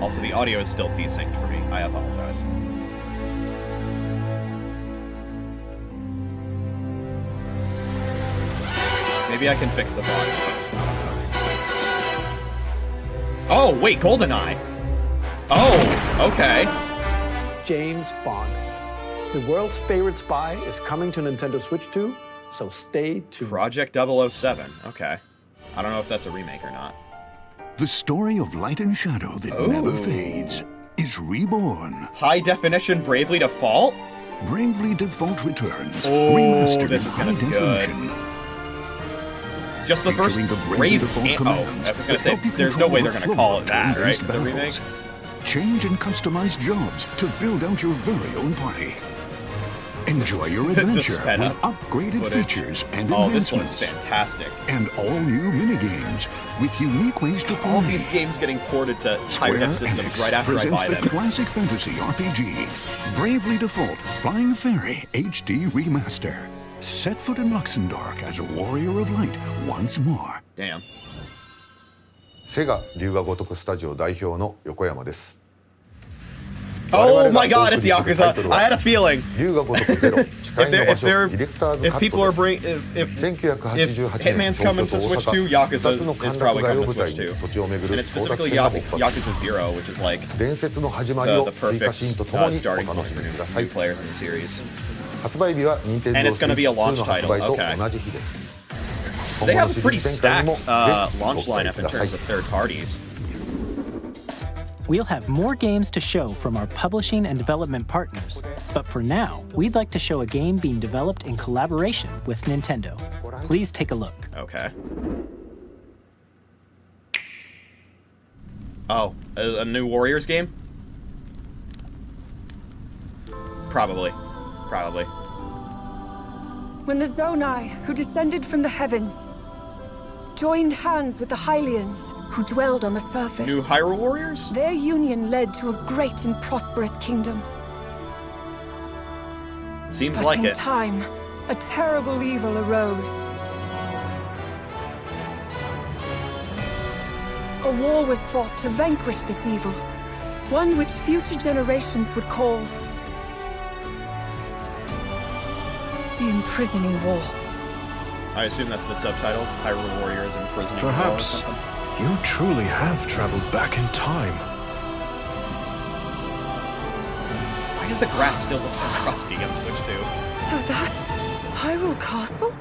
Also, the audio is still desynced for me. I apologize. Maybe I can fix the volume. Oh, wait, GoldenEye. Oh, okay.
James Bond. The world's favorite spy is coming to Nintendo Switch 2, so stay tuned.
Project 007. Okay. I don't know if that's a remake or not.
The story of light and shadow that never fades is reborn.
High definition Bravely Default?
Bravely Default returns.
Oh,
remastered
this is
in
gonna
high
be good.
definition.
Just the first
Featuring the
Brave
Default
oh,
commands
I was gonna
that
say,
help you
there's no
control
way
the
they're gonna
flow
call it
of
that, right?
turn-based
The remake?
battles. Change and customize jobs to build out your very own party. Enjoy your adventure
sped
with
up
upgraded
footage.
features and
Oh, this
enhancements.
looks fantastic.
And all new minigames with unique ways to play.
All these games getting ported to higher
Square
def systems
Enix
right after I
presents
buy
the
them.
classic fantasy RPG, Bravely Default Flying Fairy HD Remaster. Set foot in Luxembourg as a warrior of light once more.
Damn.
セガ龍が如くスタジオ代表の横山です。
Oh my god, it's Yakuza. I had a feeling. If people are if Hitman's coming to Switch 2, Yakuza is probably coming to Switch 2. And it's specifically Yakuza 0, which is like the perfect starting point for new players in the series. And it's going to be a launch title. Okay. So they have a pretty stacked launch lineup in terms of third parties.
We'll have more games to show from our publishing and development partners, but for now, we'd like to show a game being developed in collaboration with Nintendo. Please take a look.
Okay. Oh, a new Warriors game? Probably.
When the Zonai, who descended from the heavens, joined hands with the Hylians, who dwelled on the surface.
New Hyrule Warriors?
Their union led to a great and prosperous kingdom.
Seems
but
like
in
it.
time, a terrible evil arose. A war was fought to vanquish this evil, one which future generations would call the Imprisoning War.
I assume that's the subtitle. Hyrule Warriors Imprisoning
Perhaps
War or something.
you truly have traveled back in time.
Why does the grass still look so crusty on Switch 2?
So that's Hyrule Castle?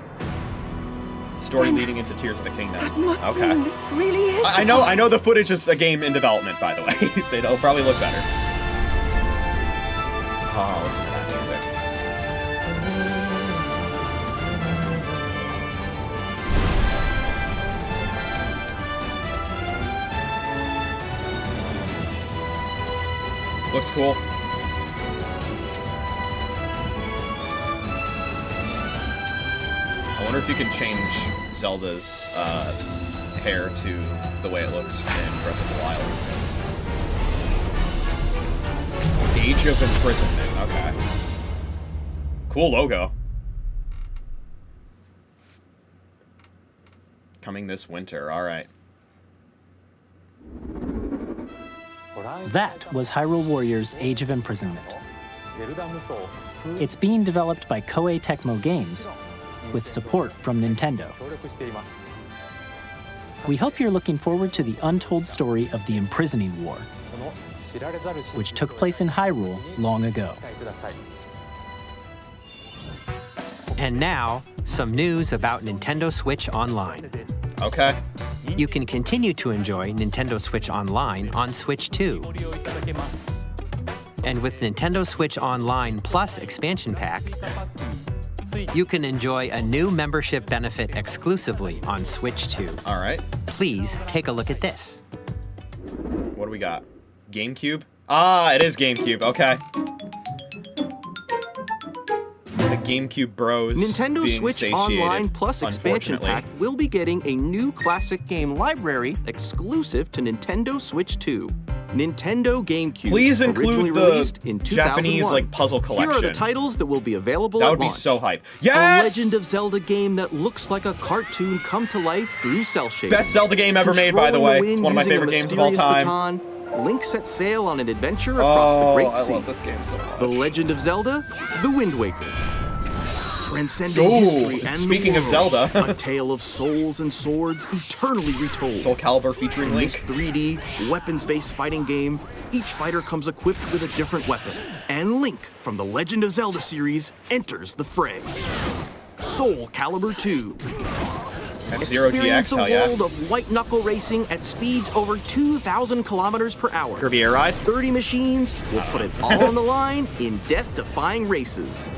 Story leading into Tears of the Kingdom.
That must
Okay.
mean this really is
I know the footage is a game in development, by the way. So it'll probably look better. Oh, listen to that music. Looks cool. I wonder if you can change Zelda's hair to the way it looks in Breath of the Wild. Age of Imprisonment. Okay. Cool logo. Coming this winter. All right.
That was Hyrule Warriors Age of Imprisonment. It's being developed by Koei Tecmo Games with support from Nintendo. We hope you're looking forward to the untold story of the Imprisoning War. which took place in Hyrule long ago.
And now, some news about Nintendo Switch Online.
Okay.
You can continue to enjoy Nintendo Switch Online on Switch 2. And with Nintendo Switch Online Plus Expansion Pack, you can enjoy a new membership benefit exclusively on Switch 2.
All right.
Please take a look at this.
What do we got? GameCube? Ah, it is GameCube. Okay. The GameCube bros.
Nintendo
being
Switch
satiated,
Online Plus Expansion Pack will be getting a new classic game library exclusive to Nintendo Switch 2. Nintendo GameCube.
Please include
originally
the
released in 2001.
Japanese like puzzle collection.
Here are the titles that will be available
That
at
would be
launch.
so hype. Yes!
A Legend of Zelda game that looks like a cartoon come to life through cell shading.
Best Zelda game ever made, by the way.
Controlling
It's one of my
wind
favorite
using a
games of all
mysterious
time.
baton, Link set sail on an adventure across the Great Sea.
I love this game so much.
The Legend of Zelda: The Wind Waker. Transcending
Ooh,
history and
speaking
the
of
world,
Zelda.
a tale of souls and swords eternally retold.
Soul Calibur featuring
In
Link.
this 3D, weapons-based fighting game, each fighter comes equipped with a different weapon, and Link from the Legend of Zelda series enters the fray. Soul Calibur 2.
F-Zero
Experience
GX,
a
hell yeah.
world of white-knuckle racing at speeds over 2,000 kilometers per hour.
Kirby Air Ride?
30 machines will put it all on the line in death-defying races.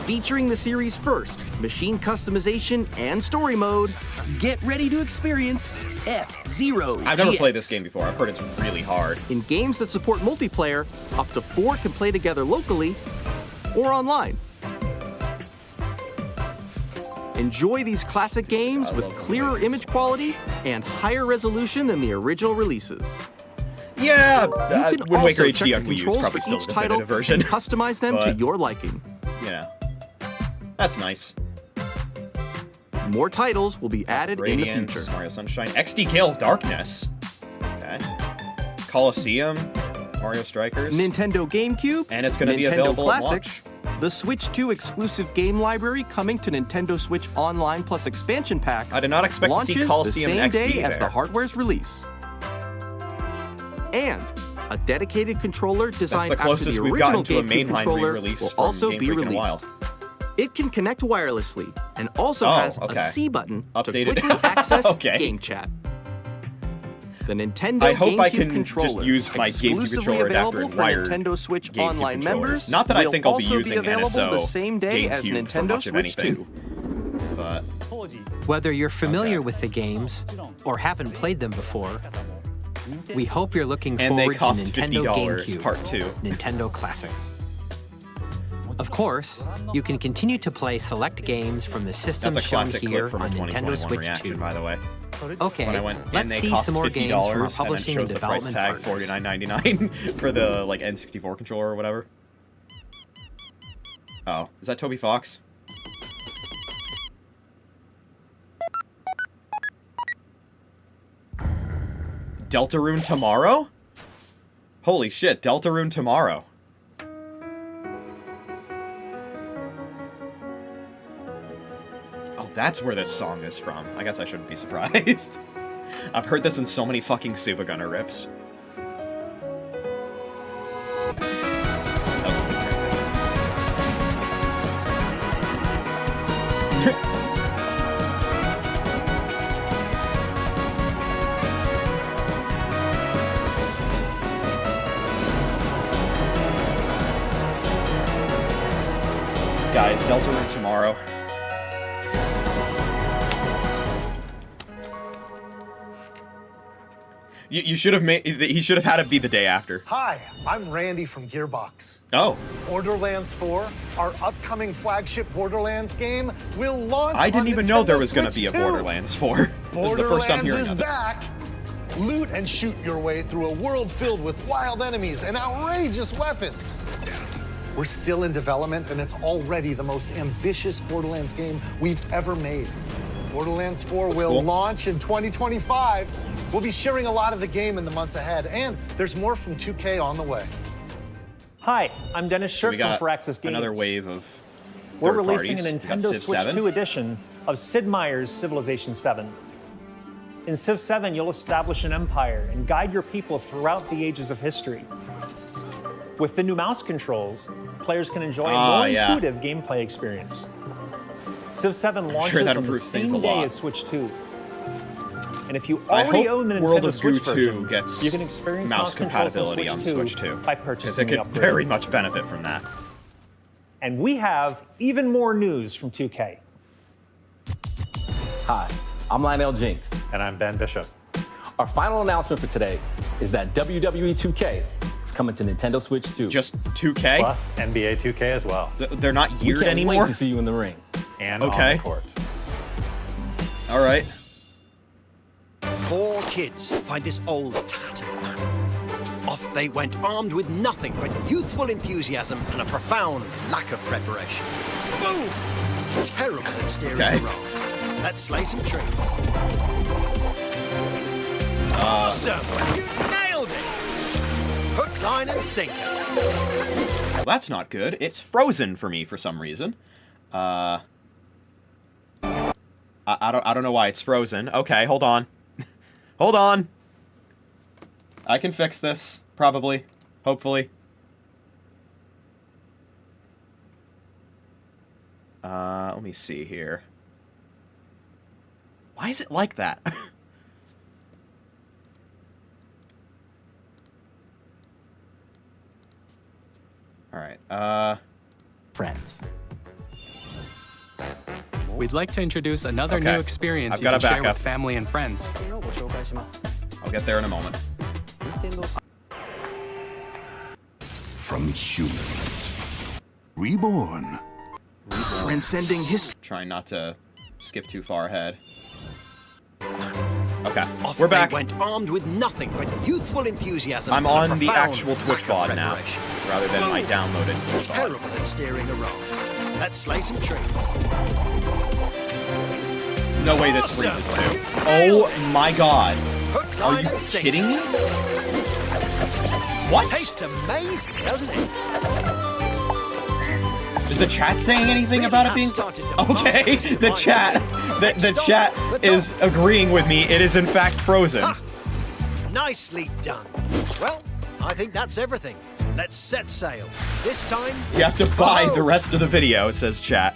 Featuring the series' first machine customization and story mode, get ready to experience F-Zero
I've never
GX.
played this game before. I've heard it's really hard.
In games that support multiplayer, up to 4 can play together locally or online. Enjoy these classic games with clearer image quality and higher resolution than the original releases.
Yeah,
You can
Wind Waker
also check
HD
the
on Wii U is
controls
probably
for
still
each
the
title
definitive version.
and customize them to
But,
your liking.
You know, that's nice.
More titles will be added in the
Radiance,
future.
Mario Sunshine, XD Gale of Darkness. Okay. Coliseum, Mario Strikers.
Nintendo GameCube,
And it's going to be
Nintendo
available at
Classics, the Switch 2 exclusive game library coming to Nintendo Switch Online Plus Expansion Pack.
I did not expect to see
launches
Coliseum
the same
XD
day as
there.
the hardware's release. And a dedicated controller designed
That's the
after
closest
the
we've
original
gotten to a
GameCube
mainline
controller
re-release
will
from
also
Game
be
Freak in a
released.
while.
It can connect wirelessly and also
Oh,
has
okay.
a C button
Updated.
to quickly access
Okay.
game chat. The Nintendo
I hope
GameCube
I can
controller,
just use my GameCube
exclusively
controller adapter
available
and
for
wired
Nintendo Switch
GameCube
Online
controllers.
members.
Not that I
will
think I'll be
also
using
available
NSO
the same day as
GameCube for
Nintendo
much of
Switch
anything.
2.
But
Whether you're familiar with the games or haven't played them before, we hope you're looking
And they
forward
cost
to Nintendo
$50,
GameCube,
part 2.
Nintendo Classics. Of course, you can continue to play select games from the systems
that's a
shown
classic
here
clip from a
on Nintendo
2021
Switch
reaction,
2.
by the way.
Okay,
When I went,
let's
and they
see
cost
some more
$50,
games from our
and then
publishing
shows
and
the price
development
tag
partners.
$49.99 for the like N64 controller or whatever. Oh, is that Toby Fox? Deltarune tomorrow? Holy shit, Deltarune tomorrow. Oh, that's where this song is from. I guess I shouldn't be surprised. I've heard this in so many fucking Suva Gunner rips. That was a good transition. Guys, Deltarune tomorrow. You should have made. He should have had it be the day after.
Hi, I'm Randy from Gearbox.
Oh.
Borderlands 4, our upcoming flagship Borderlands game, will launch.
I didn't
on
even know there
Nintendo
was going to
Switch
be a
2.
Borderlands 4. This is the first time
Borderlands
hearing
is
of it.
back. Loot and shoot your way through a world filled with wild enemies and outrageous weapons. We're still in development, and it's already the most ambitious Borderlands game we've ever made. Borderlands 4 will
cool.
launch in 2025. We'll be sharing a lot of the game in the months ahead, and there's more from 2K on the way.
Hi, I'm Dennis
So we
Shirk
got
from Firaxis Games.
another wave of
We're
third
releasing
parties.
a
We got
Nintendo
Civ
Switch
7.
2 edition of Sid Meier's Civilization 7. In Civ 7, you'll establish an empire and guide your people throughout the ages of history. With the new mouse controls, players can enjoy a more intuitive gameplay experience. Civ 7 launches on the same day as Switch 2. And if you already own the Nintendo Switch version, you can experience mouse compatibility on Switch 2 by purchasing the upgrade.
Because it could very much benefit from that.
And we have even more news from 2K.
Hi, I'm Lionel Jinks.
And I'm Ben Bishop.
Our final announcement for today is that WWE 2K is coming to Nintendo Switch 2.
Just 2K?
Plus NBA 2K as well.
They're not geared anymore?
We can't wait to see you in the ring.
And on the court.
All right.
4 kids find this old tattered man. Off they went armed with nothing but youthful enthusiasm and a profound lack of preparation. Boom! Terrible at steering the raft. Let's slay some trees. Awesome! You nailed it! Hook, line, and sinker.
Well, that's not good. It's frozen for me for some reason. I don't know why it's frozen. Okay, hold on. Hold on. I can fix this, probably. Hopefully. Let me see here. Why is it like that? All right.
Friends. We'd like to introduce another new experience you
got
can
a
share
backup.
with family and friends.
I'll get there in a moment.
From humans. Reborn. Transcending history.
Trying not to skip too far ahead. Okay,
Off
we're back.
They went armed with nothing but youthful enthusiasm.
I'm
and a
on the
profound
actual
lack
Twitch
of
VOD now,
preparation.
rather than my downloaded Twitch VOD.
Terrible at steering a raft. Let's slay some trees.
No way this freezes too. Oh my god.
Hook,
Are
line,
you
and sinker.
kidding me? What?
Tastes amazing, doesn't it?
Is the chat saying anything about it being... Okay, the chat is agreeing with me. It is in fact frozen.
Ha! Nicely done. Well, I think that's everything. Let's set sail. This time...
You have to buy the rest of the video, says chat.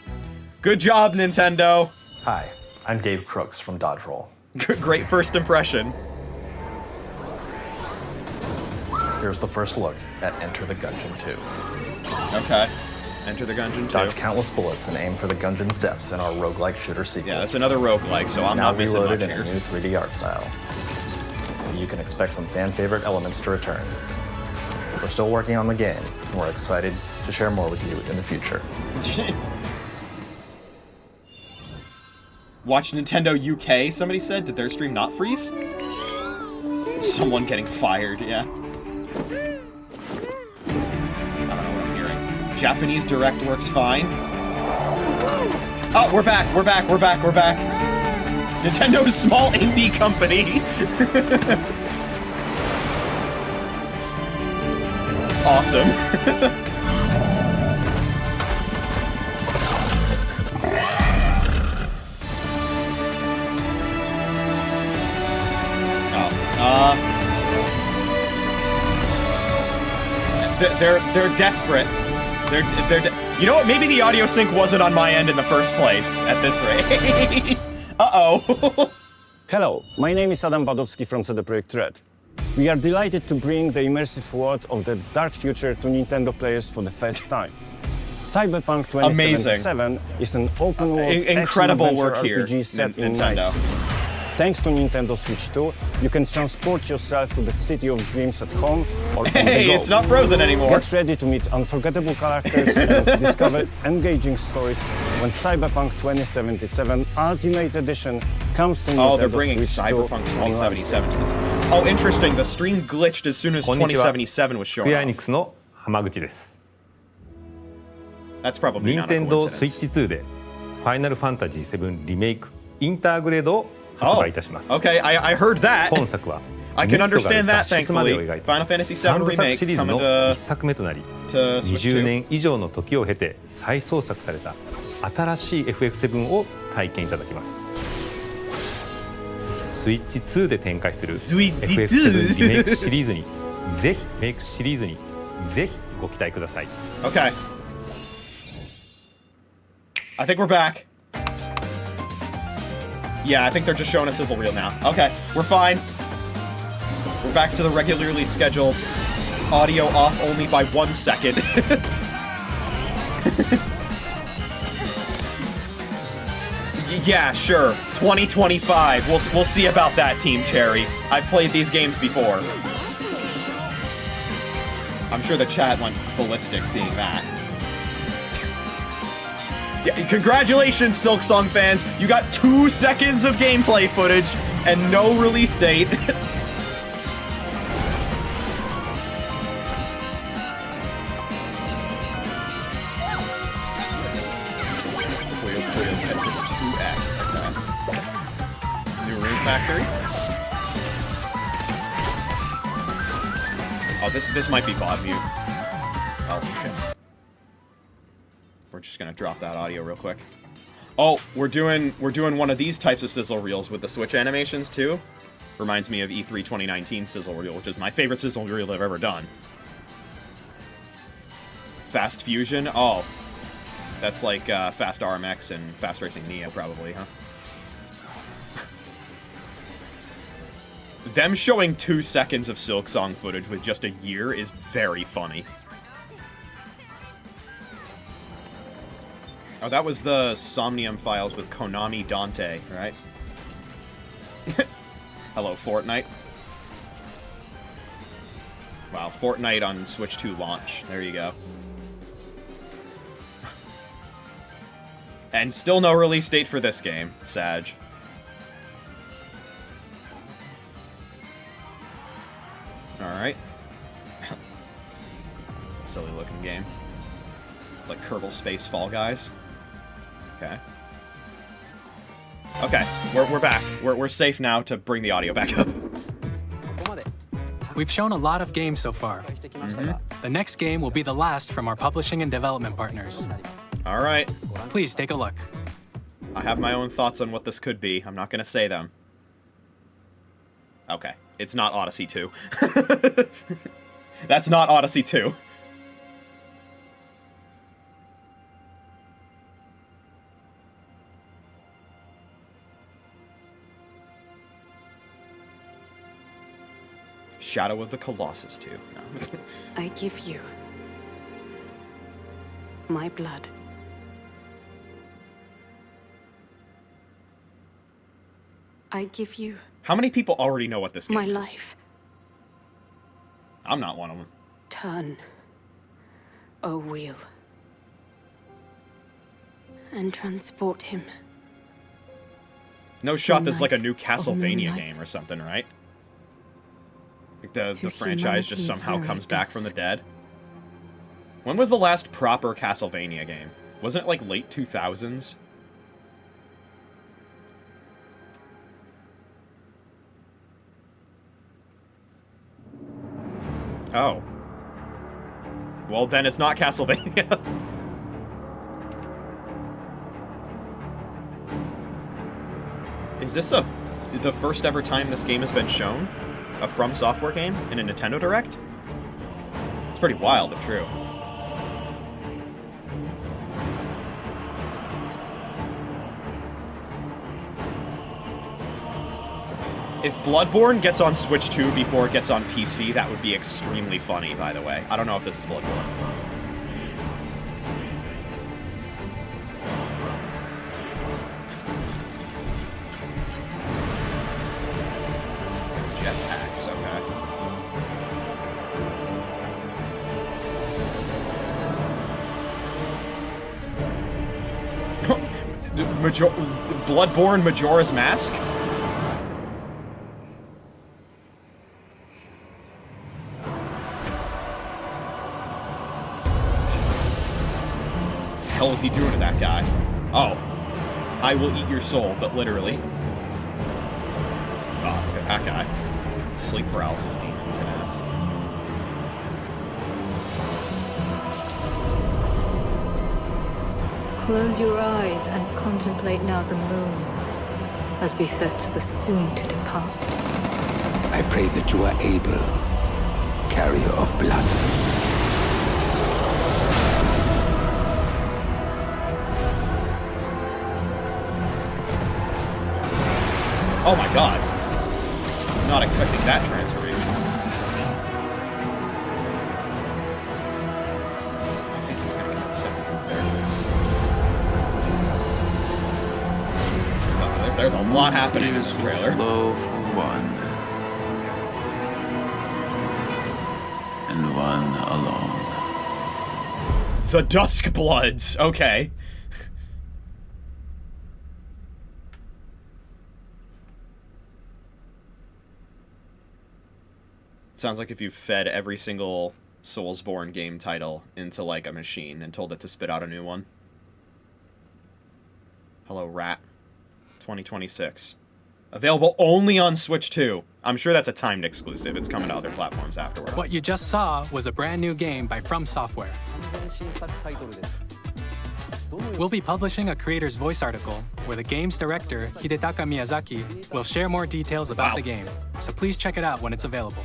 Good job, Nintendo.
Hi, I'm Dave Crooks from Dodge Roll.
Great first impression.
Here's the first look at Enter the Gungeon 2.
Okay. Enter the Gungeon 2.
Dodge countless bullets and aim for the Gungeon's depths in our roguelike shooter sequel.
Yeah, that's another roguelike, so I'm
now
not missing much
reloaded in
here.
a new 3D art style. You can expect some fan-favorite elements to return. We're still working on the game, and we're excited to share more with you in the future.
Watch Nintendo UK, somebody said. Did their stream not freeze? Someone getting fired, yeah. I don't know what I'm hearing. Japanese Direct works fine. Oh, we're back, we're back, we're back, we're back. Nintendo's small indie company. Awesome. They're desperate. You know what? Maybe the audio sync wasn't on my end in the first place at this rate. Uh-oh.
Hello, my name is Adam Badowski from CD Projekt Red. We are delighted to bring the immersive world of the dark future to Nintendo players for the first time. Cyberpunk 2077 is an open-world
incredible work here,
RPG set in
Nintendo.
nights. Thanks to Nintendo Switch 2, you can transport yourself to the city of dreams at home or on the go.
Hey, it's not frozen anymore.
Get ready to meet unforgettable characters and discover engaging stories when Cyberpunk 2077 Ultimate Edition comes to Nintendo
they're bringing
Switch 2
Cyberpunk 2077 to this. Oh, interesting. The stream glitched as soon as 2077 was showing up.
の浜口です。
That's probably not a
Nintendo
coincidence.
Switch 2でファイナルファンタジー7リメイクインターグレードを発売いたします。
Okay, I heard that.
本作は
I can understand that,
脱出までを
thankfully.
描い
Final Fantasy
3
VII
部作
Remake
シリーズ
coming
の
to
1作目となり
Switch 2.
20年以上の時を経て再創作された新しい FF7 を体験いただきます。
スイッチ2で展開する
スイッチ
FF7 リメイクシリーズにぜひご期待ください。
Okay. I think we're back. Yeah, I think they're just showing a sizzle reel now. Okay, we're fine. We're back to the regularly scheduled audio off only by 1 second. Yeah, sure. 2025. We'll see about that, Team Cherry. I've played these games before. I'm sure the chat went ballistic seeing that. Yeah, congratulations, Silksong fans. You got 2 seconds of gameplay footage and no release date. New Rune Factory. Oh, this might be bot view. Oh shit. We're just gonna drop that audio real quick. Oh, we're doing one of these types of sizzle reels with the Switch animations too. Reminds me of E3 2019 sizzle reel, which is my favorite sizzle reel I've ever done. Fast Fusion. Oh, that's like Fast RMX and Fast Racing Neo, probably, huh? Them showing 2 seconds of Silksong footage with just a year is very funny. Oh, that was the Somnium files with Konami Dante, right? Hello, Fortnite. Wow, Fortnite on Switch 2 launch. There you go. And still no release date for this game, Sag. Alright. Silly looking game. It's like Kerbal Space Fall Guys. Okay. Okay, we're back. We're safe now to bring the audio back up.
We've shown a lot of games so far. The next game will be the last from our publishing and development partners.
Alright.
Please take a look.
I have my own thoughts on what this could be. I'm not gonna say them. Okay. It's not Odyssey 2. That's not Odyssey 2. Shadow of the Colossus 2. No.
I give you my blood. I give you
How many people already know what this game
my
is?
life.
I'm not one of them.
Turn, O wheel, and transport him.
No shot this is like a new
Moonlight.
Castlevania game or something, right? Like the franchise just
humanity's
somehow
very
comes back from the
depths.
dead. When was the last proper Castlevania game? Wasn't it like late 2000s? Oh. Well, then it's not Castlevania. Is this the first ever time this game has been shown? A From Software game in a Nintendo Direct? It's pretty wild, if true. If Bloodborne gets on Switch 2 before it gets on PC, that would be extremely funny, by the way. I don't know if this is Bloodborne. Jetpacks, okay. Bloodborne Majora's Mask? Hell is he doing to that guy? Oh. I will eat your soul, but literally. Oh, look at that guy. Sleep paralysis demon. Look at ass.
Close your eyes and contemplate now the moon.
as befits the soon to depart.
I pray that you are able, carrier of blood.
Oh my god. I was not expecting that transformation. I think he's gonna get sick there. Oh, there's a lot happening in this trailer.
Flow for one. And one alone.
The Dusk Bloods. Okay. Sounds like if you fed every single Soulsborne game title into, like, a machine and told it to spit out a new one. Hello, Rat. 2026. Available only on Switch 2. I'm sure that's a timed exclusive. It's coming to other platforms afterward.
What you just saw was a brand new game by From Software. We'll be publishing a creator's voice article where the game's director, Hidetaka Miyazaki, will share more details about the game. So please check it out when it's available.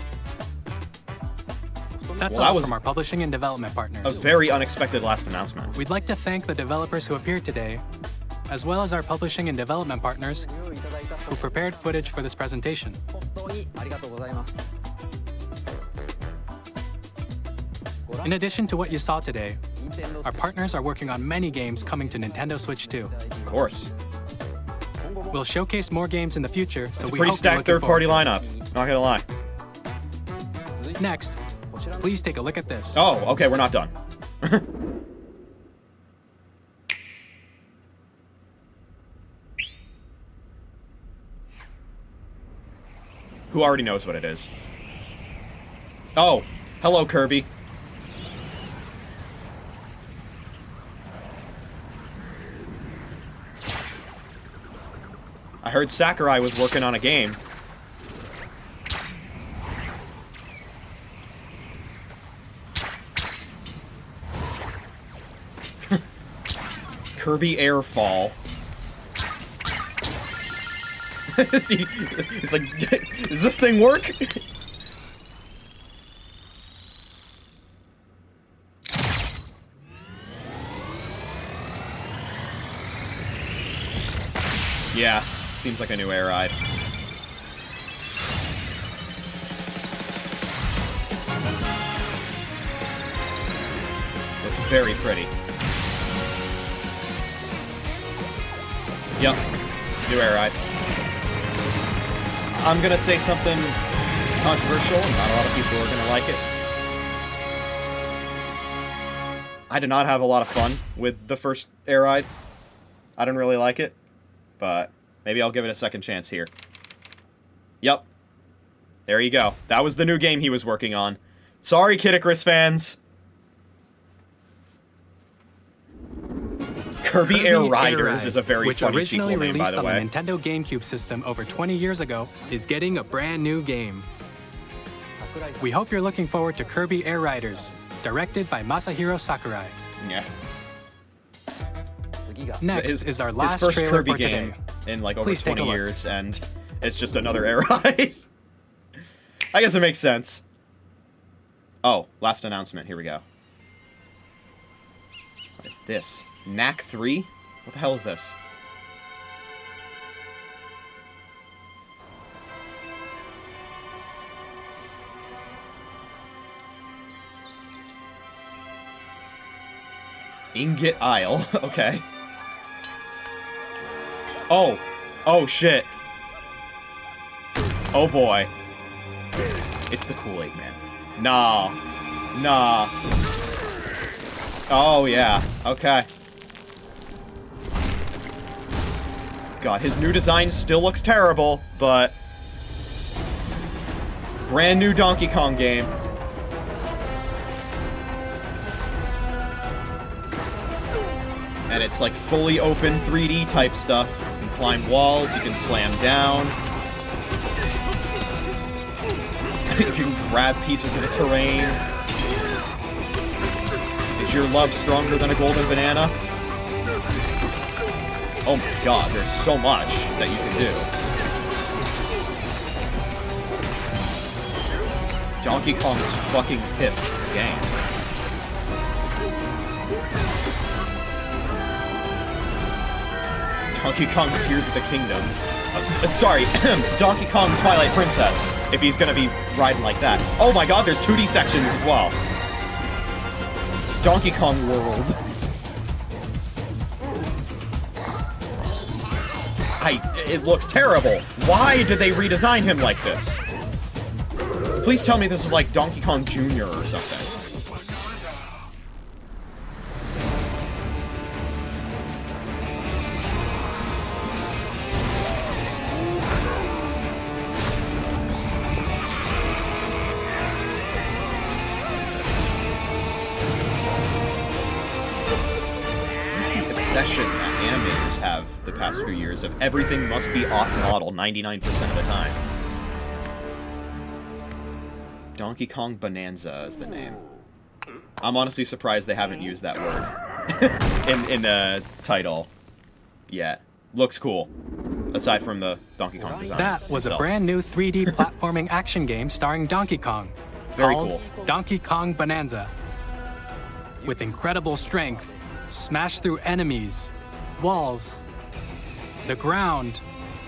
That's all from our publishing and development partners.
A very unexpected last announcement.
We'd like to thank the developers who appeared today, as well as our publishing and development partners who prepared footage for this presentation. In addition to what you saw today, our partners are working on many games coming to Nintendo Switch 2.
Of course.
We'll showcase more games in the future, so
it's a
we
pretty
hope
stacked third-party lineup. Not gonna lie.
Next, please take a look at this.
Oh, okay, we're not done. Who already knows what it is? Oh, hello, Kirby. I heard Sakurai was working on a game. Kirby Airfall. It's like, does this thing work? Yeah, seems like a new air ride. Looks very pretty. Yep, new air ride. I'm gonna say something controversial, and not a lot of people are gonna like it. I did not have a lot of fun with the first air ride. I didn't really like it, but maybe I'll give it a second chance here. Yep. There you go. That was the new game he was working on. Sorry, Kid Icarus fans. Kirby Air Riders is a very funny sequel name, by the way.
Which originally released on the Nintendo GameCube system over 20 years ago, is getting a brand new game. We hope you're looking forward to Kirby Air Riders, directed by Masahiro Sakurai.
Yeah.
Next is our last
his first
trailer
Kirby
for
game
today.
in like over
Please take
20
a look.
years, and it's just another air ride. I guess it makes sense. Oh, last announcement. Here we go. What is this? Knack 3? What the hell is this? Ingot Isle. Okay. Oh. Oh, shit. Oh, boy. It's the Kool-Aid Man. Nah. Nah. Oh, yeah. Okay. God, his new design still looks terrible, but... brand new Donkey Kong game. And it's like fully open 3D type stuff. You can climb walls, you can slam down. You can grab pieces of the terrain. Is your love stronger than a golden banana? Oh my god, there's so much that you can do. Donkey Kong is fucking pissed at the game. Donkey Kong Tears of the Kingdom. Sorry, Donkey Kong Twilight Princess, if he's gonna be riding like that. Oh my god, there's 2D sections as well. Donkey Kong World. It looks terrible. Why did they redesign him like this? Please tell me this is like Donkey Kong Jr. or something. Obsession that animators have the past few years of everything must be off-model 99% of the time. Donkey Kong Bonanza is the name. I'm honestly surprised they haven't used that word in the title yet. Looks cool, aside from the Donkey Kong design.
That was
itself.
a brand new 3D platforming action game starring Donkey Kong.
Very
called
cool.
Donkey Kong Bonanza. With incredible strength, smash through enemies, walls, the ground,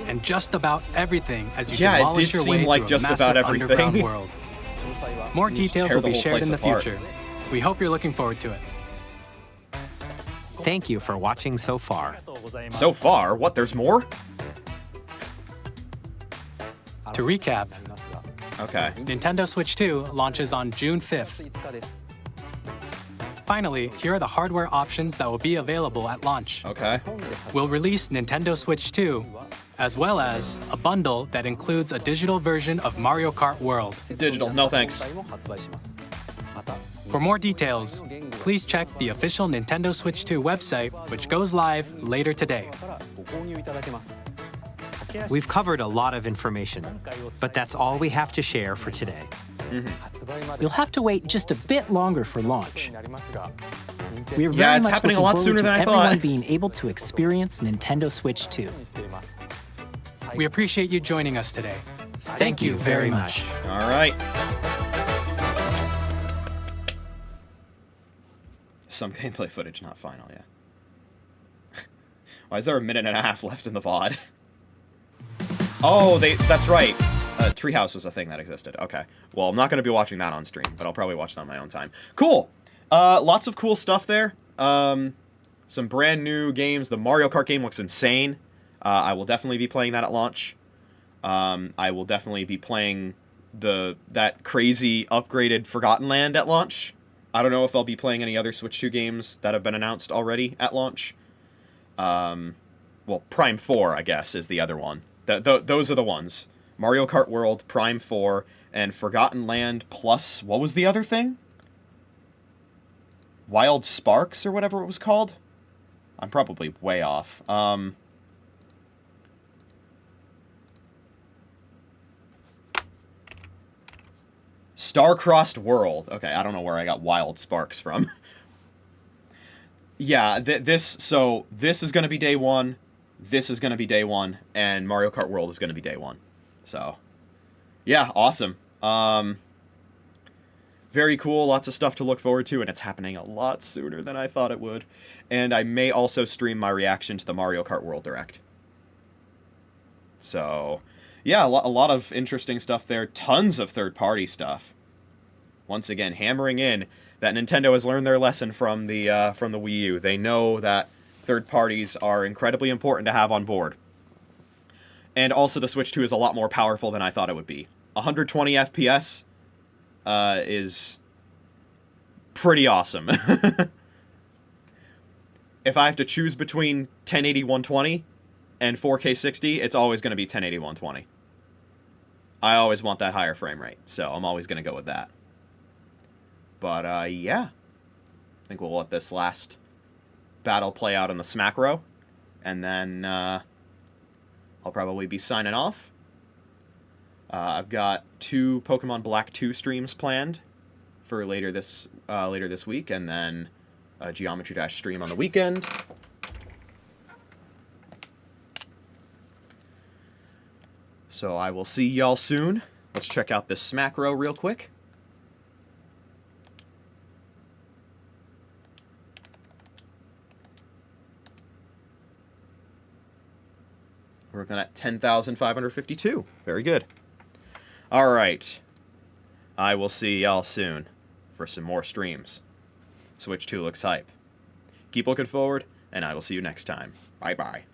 and just about everything as you demolish your way through a massive underground world. More details will be shared in the future. We hope you're looking forward to it.
Thank you for watching so far.
So far? What, there's more?
To recap,
okay.
Nintendo Switch 2 launches on June 5th. Finally, here are the hardware options that will be available at launch.
Okay.
We'll release Nintendo Switch 2, as well as a bundle that includes a digital version of Mario Kart World.
Digital, no thanks.
For more details, please check the official Nintendo Switch 2 website, which goes live later today.
We've covered a lot of information, but that's all we have to share for today.
You'll have to wait just a bit longer for launch. We are
Yeah,
very
it's
much
happening a
looking
lot
forward
sooner
to
than I
everyone
thought.
being able to experience Nintendo Switch 2.
We appreciate you joining us today.
Thank you very much.
All right. Some gameplay footage, not final yet. Why is there a minute and a half left in the VOD? Oh, that's right. Treehouse was a thing that existed. Okay. Well, I'm not going to be watching that on stream, but I'll probably watch that on my own time. Cool. Lots of cool stuff there. Some brand new games. The Mario Kart game looks insane. I will definitely be playing that at launch. I will definitely be playing that crazy upgraded Forgotten Land at launch. I don't know if I'll be playing any other Switch 2 games that have been announced already at launch. Well, Prime 4, I guess, is the other one. Those are the ones. Mario Kart World, Prime 4, and Forgotten Land plus, what was the other thing? Wild Sparks or whatever it was called? I'm probably way off. Star-Crossed World. Okay, I don't know where I got Wild Sparks from. Yeah, this is going to be day one, this is going to be day one, and Mario Kart World is going to be day one. So, yeah, awesome. Very cool, lots of stuff to look forward to, and it's happening a lot sooner than I thought it would. And I may also stream my reaction to the Mario Kart World Direct. So, yeah, a lot of interesting stuff there. Tons of third-party stuff. Once again, hammering in that Nintendo has learned their lesson from the Wii U. They know that third parties are incredibly important to have on board. And also the Switch 2 is a lot more powerful than I thought it would be. 120 FPS is pretty awesome. If I have to choose between 1080 120 and 4K 60, it's always going to be 1080 120. I always want that higher frame rate, so I'm always going to go with that. But, yeah. I think we'll let this last battle play out in the Smack Row. And then, I'll probably be signing off. I've got 2 Pokemon Black 2 streams planned for later this week, and then a Geometry Dash stream on the weekend. So I will see y'all soon. Let's check out this smack row real quick. We're looking at 10,552. Very good. All right. I will see y'all soon for some more streams. Switch 2 looks hype. Keep looking forward, and I will see you next time. Bye-bye.